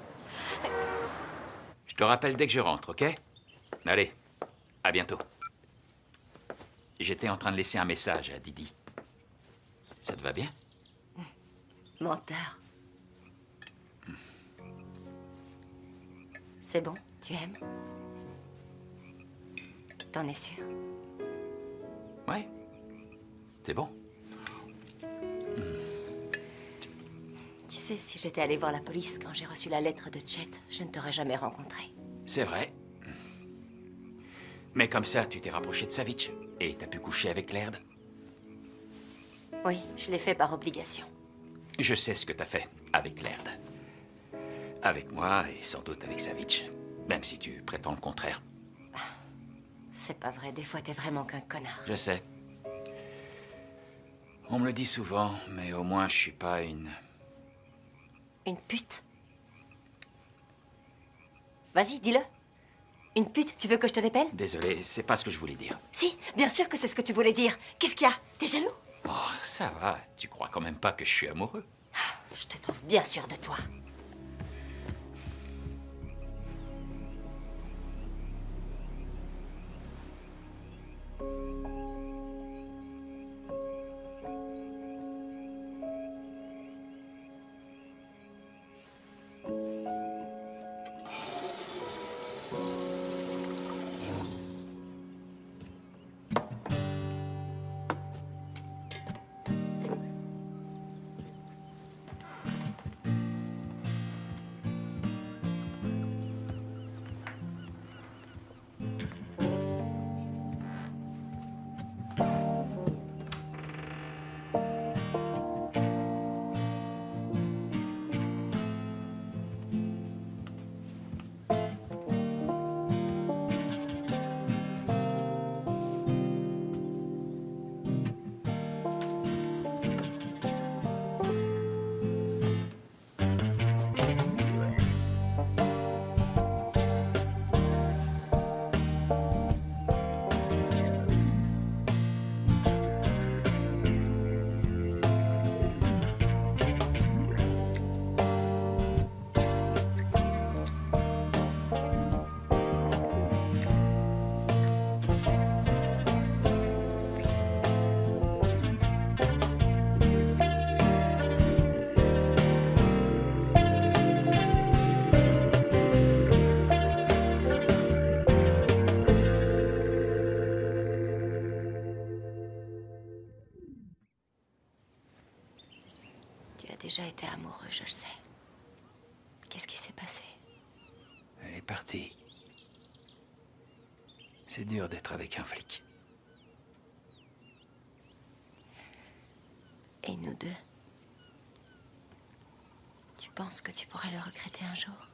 te rappelle dès que je rentre, ok? Allez, à bientôt. J'étais en train de laisser un message à Didi. Ça te va bien? Menteur. C'est bon, tu aimes? T'en es sûr? Ouais, c'est bon. Tu sais, si j'étais allée voir la police quand j'ai reçu la lettre de Chet, je ne t'aurais jamais rencontré. C'est vrai. Mais comme ça, tu t'es rapproché de Savitch et t'as pu coucher avec Laird. Oui, je l'ai fait par obligation. Je sais ce que t'as fait avec Laird. Avec moi et sans doute avec Savitch. Même si tu prétends le contraire. C'est pas vrai, des fois t'es vraiment qu'un connard. Je sais. On me le dit souvent, mais au moins je suis pas une... Une pute? Vas-y, dis-le. Une pute, tu veux que je te l'épelle? Désolé, c'est pas ce que je voulais dire. Si, bien sûr que c'est ce que tu voulais dire. Qu'est-ce qu'il y a? T'es jaloux? Oh, ça va, tu crois quand même pas que je suis amoureux? Je te trouve bien sûr de toi. Déjà été amoureux, je le sais. Qu'est-ce qui s'est passé? Elle est partie. C'est dur d'être avec un flic. Et nous deux? Tu penses que tu pourrais le regretter un jour?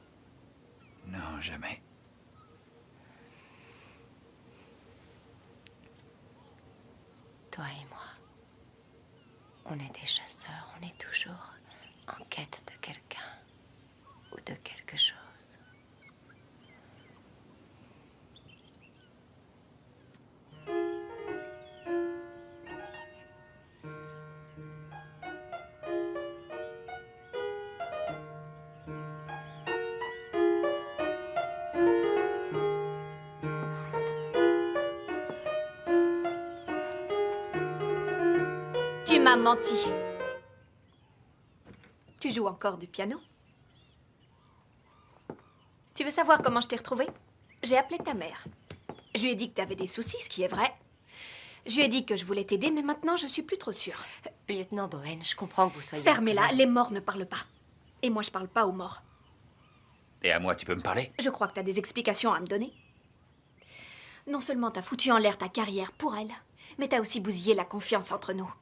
Non, jamais. Toi et moi, on est des chasseurs, on est toujours en quête de quelqu'un ou de quelque chose. Tu m'as menti. Tu joues encore du piano? Tu veux savoir comment je t'ai retrouvée? J'ai appelé ta mère. Je lui ai dit que tu avais des soucis, ce qui est vrai. Je lui ai dit que je voulais t'aider, mais maintenant, je suis plus trop sûre. Lieutenant Bowen, je comprends que vous soyez... Fermez-la, les morts ne parlent pas. Et moi, je parle pas aux morts. Et à moi, tu peux me parler? Je crois que tu as des explications à me donner. Non seulement t'as foutu en l'air ta carrière pour elle, mais t'as aussi bousillé la confiance entre nous.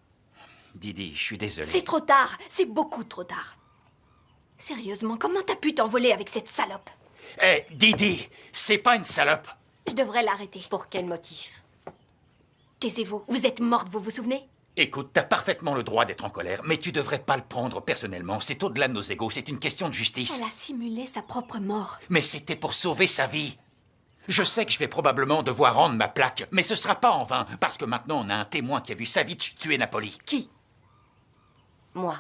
Didi, je suis désolé. C'est trop tard, c'est beaucoup trop tard. Sérieusement, comment t'as pu t'envoler avec cette salope? Hé, Didi, c'est pas une salope. Je devrais l'arrêter. Pour quel motif? Taisez-vous, vous êtes morte, vous vous souvenez? Écoute, t'as parfaitement le droit d'être en colère, mais tu devrais pas le prendre personnellement. C'est au-delà de nos égos, c'est une question de justice. Elle a simulé sa propre mort. Mais c'était pour sauver sa vie. Je sais que je vais probablement devoir rendre ma plaque, mais ce sera pas en vain, parce que maintenant on a un témoin qui a vu Savitch tuer Napoli. Qui? Moi.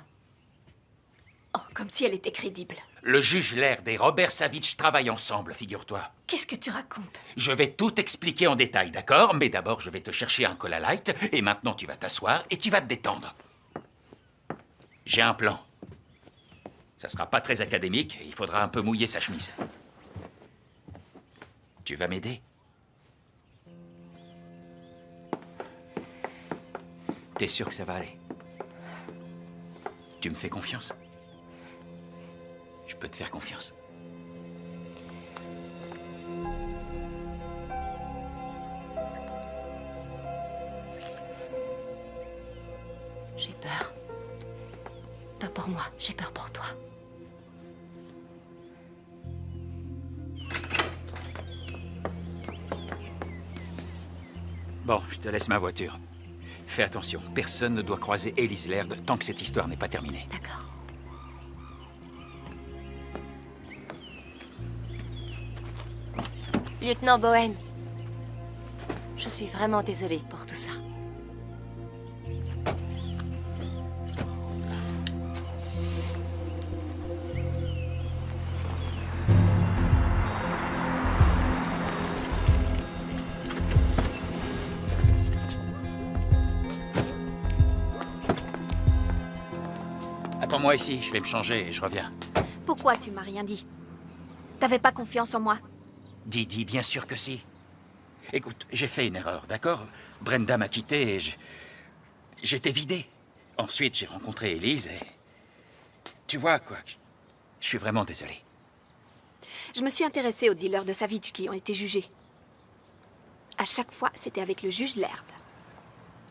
Oh, comme si elle était crédible. Le juge Laird et Robert Savitch travaillent ensemble, figure-toi. Qu'est-ce que tu racontes? Je vais tout expliquer en détail, d'accord? Mais d'abord, je vais te chercher un Cola Light, et maintenant tu vas t'asseoir et tu vas te détendre. J'ai un plan. Ça sera pas très académique, il faudra un peu mouiller sa chemise. Tu vas m'aider? T'es sûr que ça va aller? Tu me fais confiance? Je peux te faire confiance. J'ai peur. Pas pour moi, j'ai peur pour toi. Bon, je te laisse ma voiture. Fais attention, personne ne doit croiser Elise Laird tant que cette histoire n'est pas terminée. D'accord. Lieutenant Bowen, je suis vraiment désolée pour tout ça. Attends-moi ici, je vais me changer et je reviens. Pourquoi tu m'as rien dit? T'avais pas confiance en moi? Didi, bien sûr que si. Écoute, j'ai fait une erreur, d'accord? Brenda m'a quitté et j'étais vidé. Ensuite, j'ai rencontré Elise et... Tu vois, quoi, je suis vraiment désolé. Je me suis intéressée aux dealers de Savitch qui ont été jugés. À chaque fois, c'était avec le juge Laird.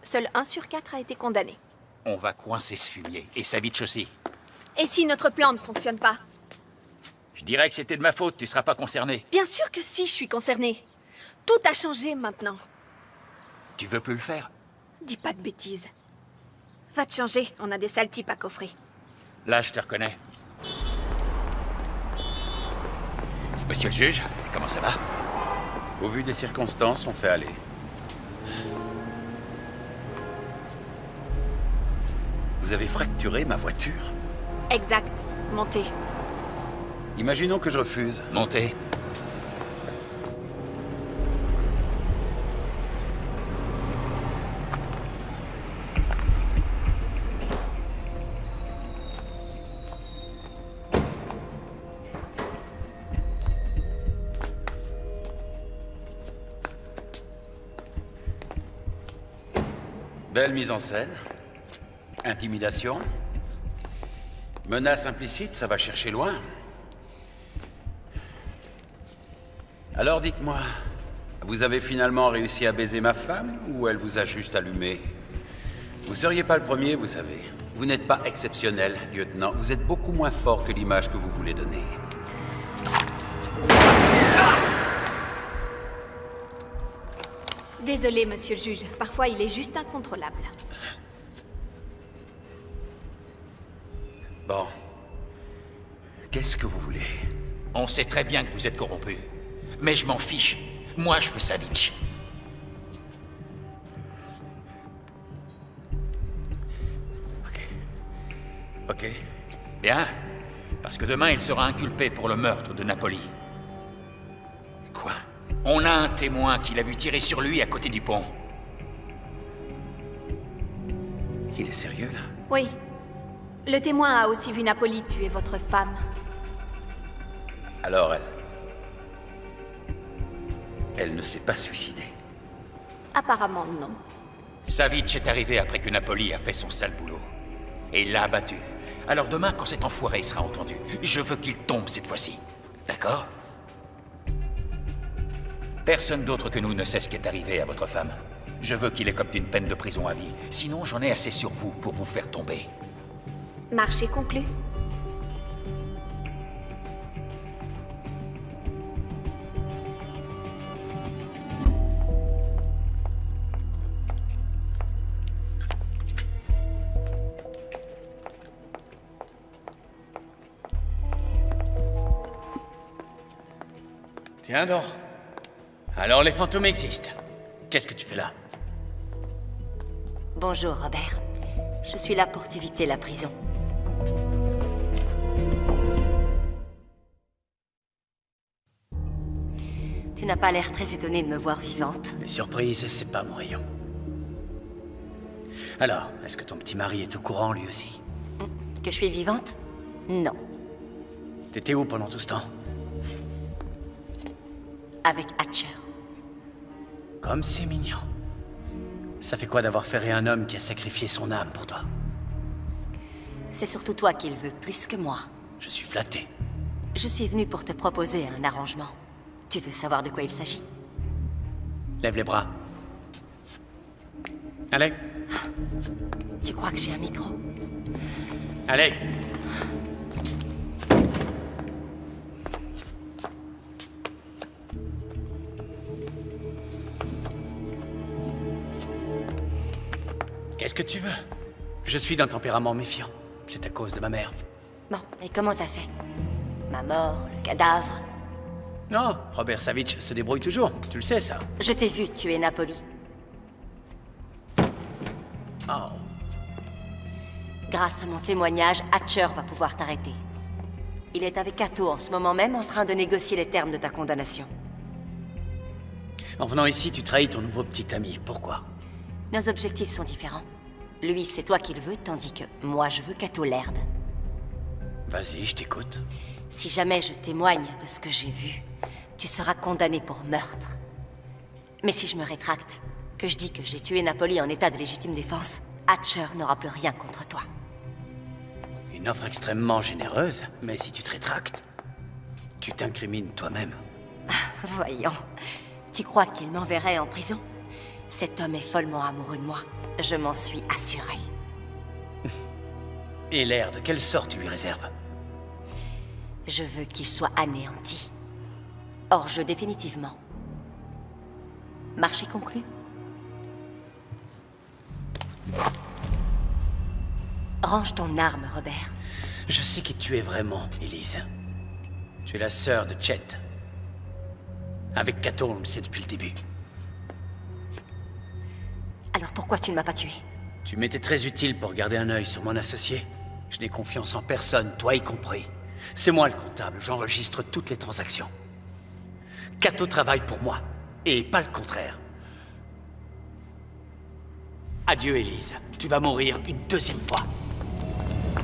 Seul 1 sur 4 a été condamné. On va coincer ce fumier, et Savitch aussi. Et si notre plan ne fonctionne pas? Je dirais que c'était de ma faute, tu seras pas concerné. Bien sûr que si, je suis concernée. Tout a changé maintenant. Tu veux plus le faire? Dis pas de bêtises. Va te changer, on a des sales types à coffrer. Là, je te reconnais. Monsieur le juge, comment ça va? Au vu des circonstances, on fait aller. Vous avez fracturé ma voiture? Exact. Montez. Imaginons que je refuse. Montez. Belle mise en scène. Intimidation. Menace implicite, ça va chercher loin. Alors dites-moi, vous avez finalement réussi à baiser ma femme ou elle vous a juste allumé? Vous seriez pas le premier, vous savez. Vous n'êtes pas exceptionnel, lieutenant. Vous êtes beaucoup moins fort que l'image que vous voulez donner. Désolé, monsieur le juge. Parfois, il est juste incontrôlable. Bon. Qu'est-ce que vous voulez? On sait très bien que vous êtes corrompu. Mais je m'en fiche. Moi, je veux Savitch. Ok. Bien. Parce que demain, il sera inculpé pour le meurtre de Napoli. Quoi? On a un témoin qui l'a vu tirer sur lui à côté du pont. Il est sérieux, là? Oui. Le témoin a aussi vu Napoli tuer votre femme. Alors elle ne s'est pas suicidée. Apparemment, non. Savitch est arrivé après que Napoli a fait son sale boulot. Et il l'a abattu. Alors demain, quand cet enfoiré sera entendu, je veux qu'il tombe cette fois-ci. D'accord? Personne d'autre que nous ne sait ce qui est arrivé à votre femme. Je veux qu'il écope d'une peine de prison à vie. Sinon, j'en ai assez sur vous pour vous faire tomber. Marché conclu. Tiens donc. Alors les fantômes existent. Qu'est-ce que tu fais là? Bonjour, Robert. Je suis là pour t'éviter la prison. Tu n'as pas l'air très étonnée de me voir vivante. Les surprises, c'est pas mon rayon. Alors, est-ce que ton petit mari est au courant, lui aussi? Que je suis vivante? Non. T'étais où pendant tout ce temps? Avec Hatcher. Comme c'est mignon. Ça fait quoi d'avoir ferré un homme qui a sacrifié son âme pour toi? C'est surtout toi qui le veux plus que moi. Je suis flatté. Je suis venue pour te proposer un arrangement. Tu veux savoir de quoi il s'agit? Lève les bras. Allez. Tu crois que j'ai un micro? Allez. Qu'est-ce que tu veux? Je suis d'un tempérament méfiant. C'est à cause de ma mère. Bon, et comment t'as fait? Ma mort, le cadavre? Non, Robert Savitch se débrouille toujours. Tu le sais, ça. Je t'ai vu tuer Napoli. Oh. Grâce à mon témoignage, Hatcher va pouvoir t'arrêter. Il est avec Cato en ce moment même en train de négocier les termes de ta condamnation. En venant ici, tu trahis ton nouveau petit ami. Pourquoi? Nos objectifs sont différents. Lui, c'est toi qui le veux, tandis que moi, je veux Cato Laird. Vas-y, je t'écoute. Si jamais je témoigne de ce que j'ai vu, tu seras condamné pour meurtre. Mais si je me rétracte, que je dis que j'ai tué Napoli en état de légitime défense, Hatcher n'aura plus rien contre toi. Une offre extrêmement généreuse, mais si tu te rétractes, tu t'incrimines toi-même. Voyons, tu crois qu'il m'enverrait en prison? Cet homme est follement amoureux de moi. Je m'en suis assurée. Et l'air de quelle sorte tu lui réserves? Je veux qu'il soit anéanti. Hors jeu définitivement. Marché conclu? Range ton arme, Robert. Je sais qui tu es vraiment, Elise. Tu es la sœur de Chet. Avec Cato, on le sait depuis le début. Alors pourquoi tu ne m'as pas tué? Tu m'étais très utile pour garder un œil sur mon associé. Je n'ai confiance en personne, toi y compris. C'est moi le comptable, j'enregistre toutes les transactions. Cato travaille pour moi, et pas le contraire. Adieu, Elise. Tu vas mourir une deuxième fois.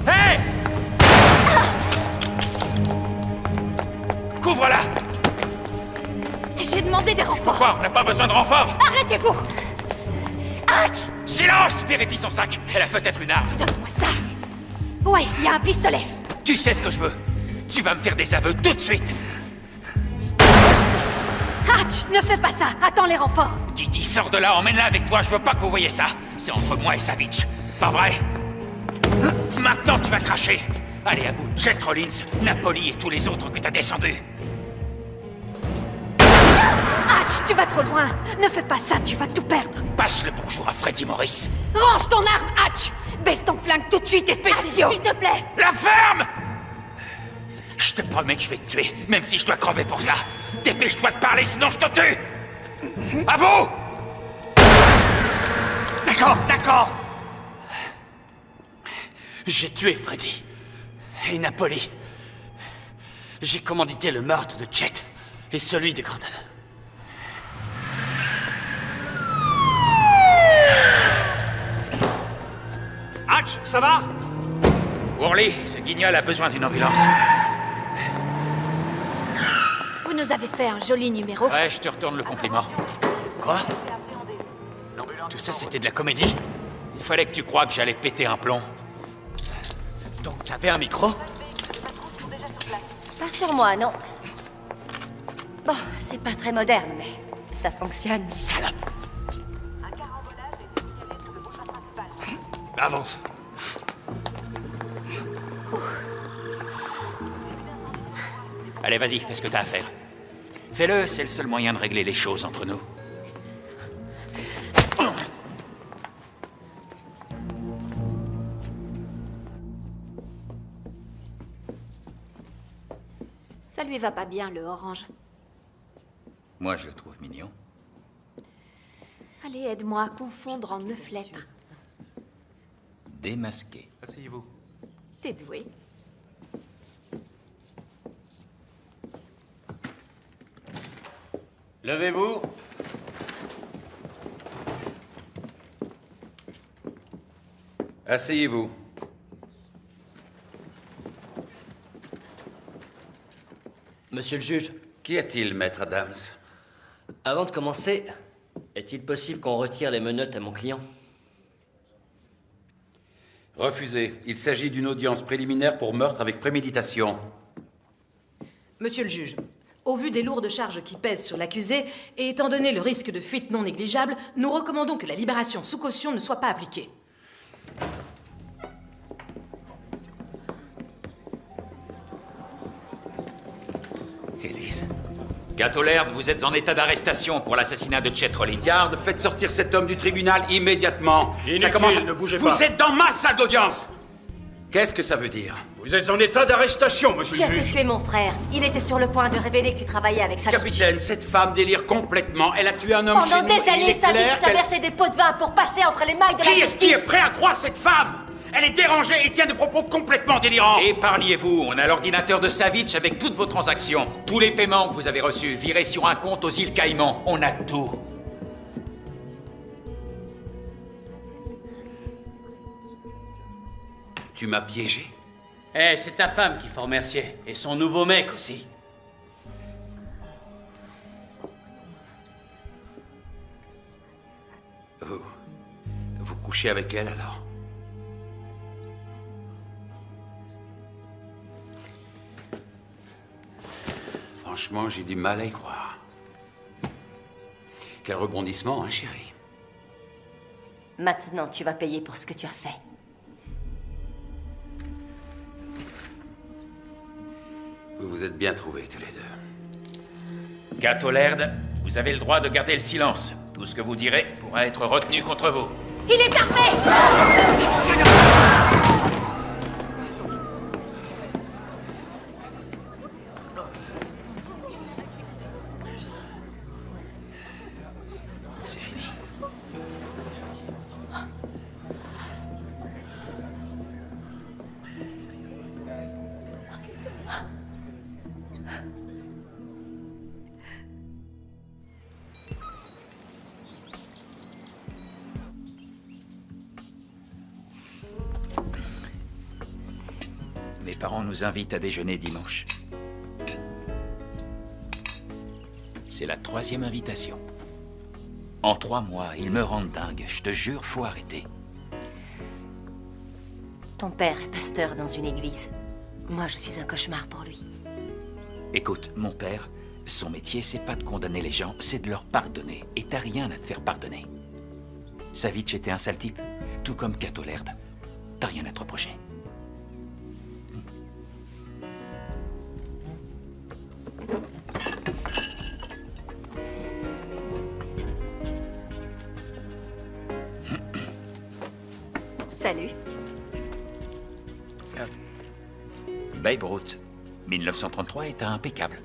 Hé! Couvre-la! J'ai demandé des renforts. Pourquoi? On n'a pas besoin de renforts! Arrêtez-vous! Hatch! Silence! Vérifie son sac. Elle a peut-être une arme. Donne-moi ça. Ouais, il y a un pistolet. Tu sais ce que je veux. Tu vas me faire des aveux tout de suite. Hatch, ne fais pas ça. Attends les renforts. Didi, sors de là, emmène-la avec toi. Je veux pas que vous voyez ça. C'est entre moi et Savitch. Pas vrai? Maintenant, tu vas cracher. Allez, à vous. Jet Rollins, Napoli et tous les autres que t'as descendus. Hatch, tu vas trop loin. Ne fais pas ça, tu vas tout perdre. Passe le bonjour à Freddy Morris. Range ton arme, Hatch. Baisse ton flingue tout de suite, espèce d'idiot. S'il te plaît. La ferme! Je te promets que je vais te tuer, même si je dois crever pour ça. Dépêche-toi de parler, sinon je te tue! À vous! D'accord, d'accord. J'ai tué Freddy. Et Napoli. J'ai commandité le meurtre de Chet et celui de Gordon. Hatch, ça va? Worley, ce guignol a besoin d'une ambulance. Vous nous avez fait un joli numéro. Ouais, je te retourne le compliment. Quoi? Tout ça, c'était de la comédie? Il fallait que tu crois que j'allais péter un plomb. Donc, t'avais un micro? Pas sur moi, non. Bon, c'est pas très moderne, mais ça fonctionne. Salope! Avance. Allez, vas-y, fais ce que t'as à faire. Fais-le, c'est le seul moyen de régler les choses entre nous. Ça lui va pas bien, le orange. Moi, je le trouve mignon. Allez, aide-moi à confondre en 9 lettres. Démasqué. Asseyez-vous. T'es doué. Levez-vous. Asseyez-vous. Monsieur le juge. Qu'y a-t-il, maître Adams? Avant de commencer, est-il possible qu'on retire les menottes à mon client? Refusé. Il s'agit d'une audience préliminaire pour meurtre avec préméditation. Monsieur le juge, au vu des lourdes charges qui pèsent sur l'accusé, et étant donné le risque de fuite non négligeable, nous recommandons que la libération sous caution ne soit pas appliquée. Élise. Cato Laird, vous êtes en état d'arrestation pour l'assassinat de Chet Rollins. Garde, faites sortir cet homme du tribunal immédiatement. Inutile, ne bougez pas. Vous êtes dans ma salle d'audience. Qu'est-ce que ça veut dire? Vous êtes en état d'arrestation, monsieur Tu le as fait juge. tuer mon frère. Il était sur le point de révéler que tu travaillais avec Savitch. Capitaine, cette femme délire complètement. Elle a tué un homme chez Pendant nous. des et il années, est clair Savitch t'a qu'elle- versé des pots de vin pour passer entre les mailles de la Qui est-ce qui justice. est prêt à croire cette femme? Elle est dérangée et tient des propos complètement délirants. Épargnez-vous, on a l'ordinateur de Savitch avec toutes vos transactions. Tous les paiements que vous avez reçus virés sur un compte aux îles Caïmans. On a tout. Tu m'as piégé. Eh, c'est ta femme qu'il faut remercier. Et son nouveau mec aussi. Vous couchez avec elle alors? Franchement, j'ai du mal à y croire. Quel rebondissement, hein, chérie? Maintenant, tu vas payer pour ce que tu as fait. Vous vous êtes bien trouvés tous les deux. Cato Laird, vous avez le droit de garder le silence. Tout ce que vous direz pourra être retenu contre vous. Il est armé! C'est fini. Mes parents nous invitent à déjeuner dimanche. C'est la 3e invitation. En 3 mois, ils me rendent dingue. Je te jure, faut arrêter. Ton père est pasteur dans une église. Moi, je suis un cauchemar pour lui. Écoute, mon père, son métier, c'est pas de condamner les gens, c'est de leur pardonner. Et t'as rien à te faire pardonner. Savitch était un sale type, tout comme Cato Laird. T'as rien à te reprocher. Salut. Babe Ruth, 1933 est impeccable.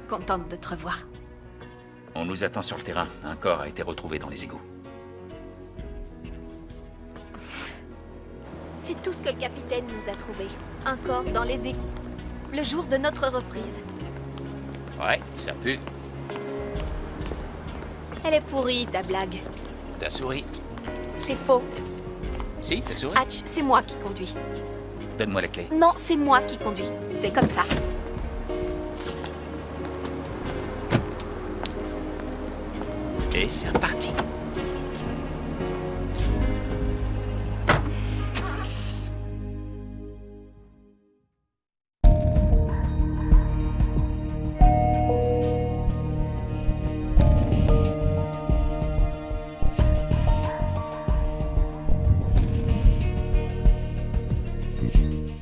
Contente de te revoir. On nous attend sur le terrain. Un corps a été retrouvé dans les égouts. C'est tout ce que le capitaine nous a trouvé. Un corps dans les égouts. Le jour de notre reprise. Ouais, ça pue. Elle est pourrie, ta blague. T'as souri. C'est faux. Si, t'as souri. Hatch, c'est moi qui conduis. Donne-moi la clé. Non, c'est moi qui conduis. C'est comme ça. Et c'est reparti.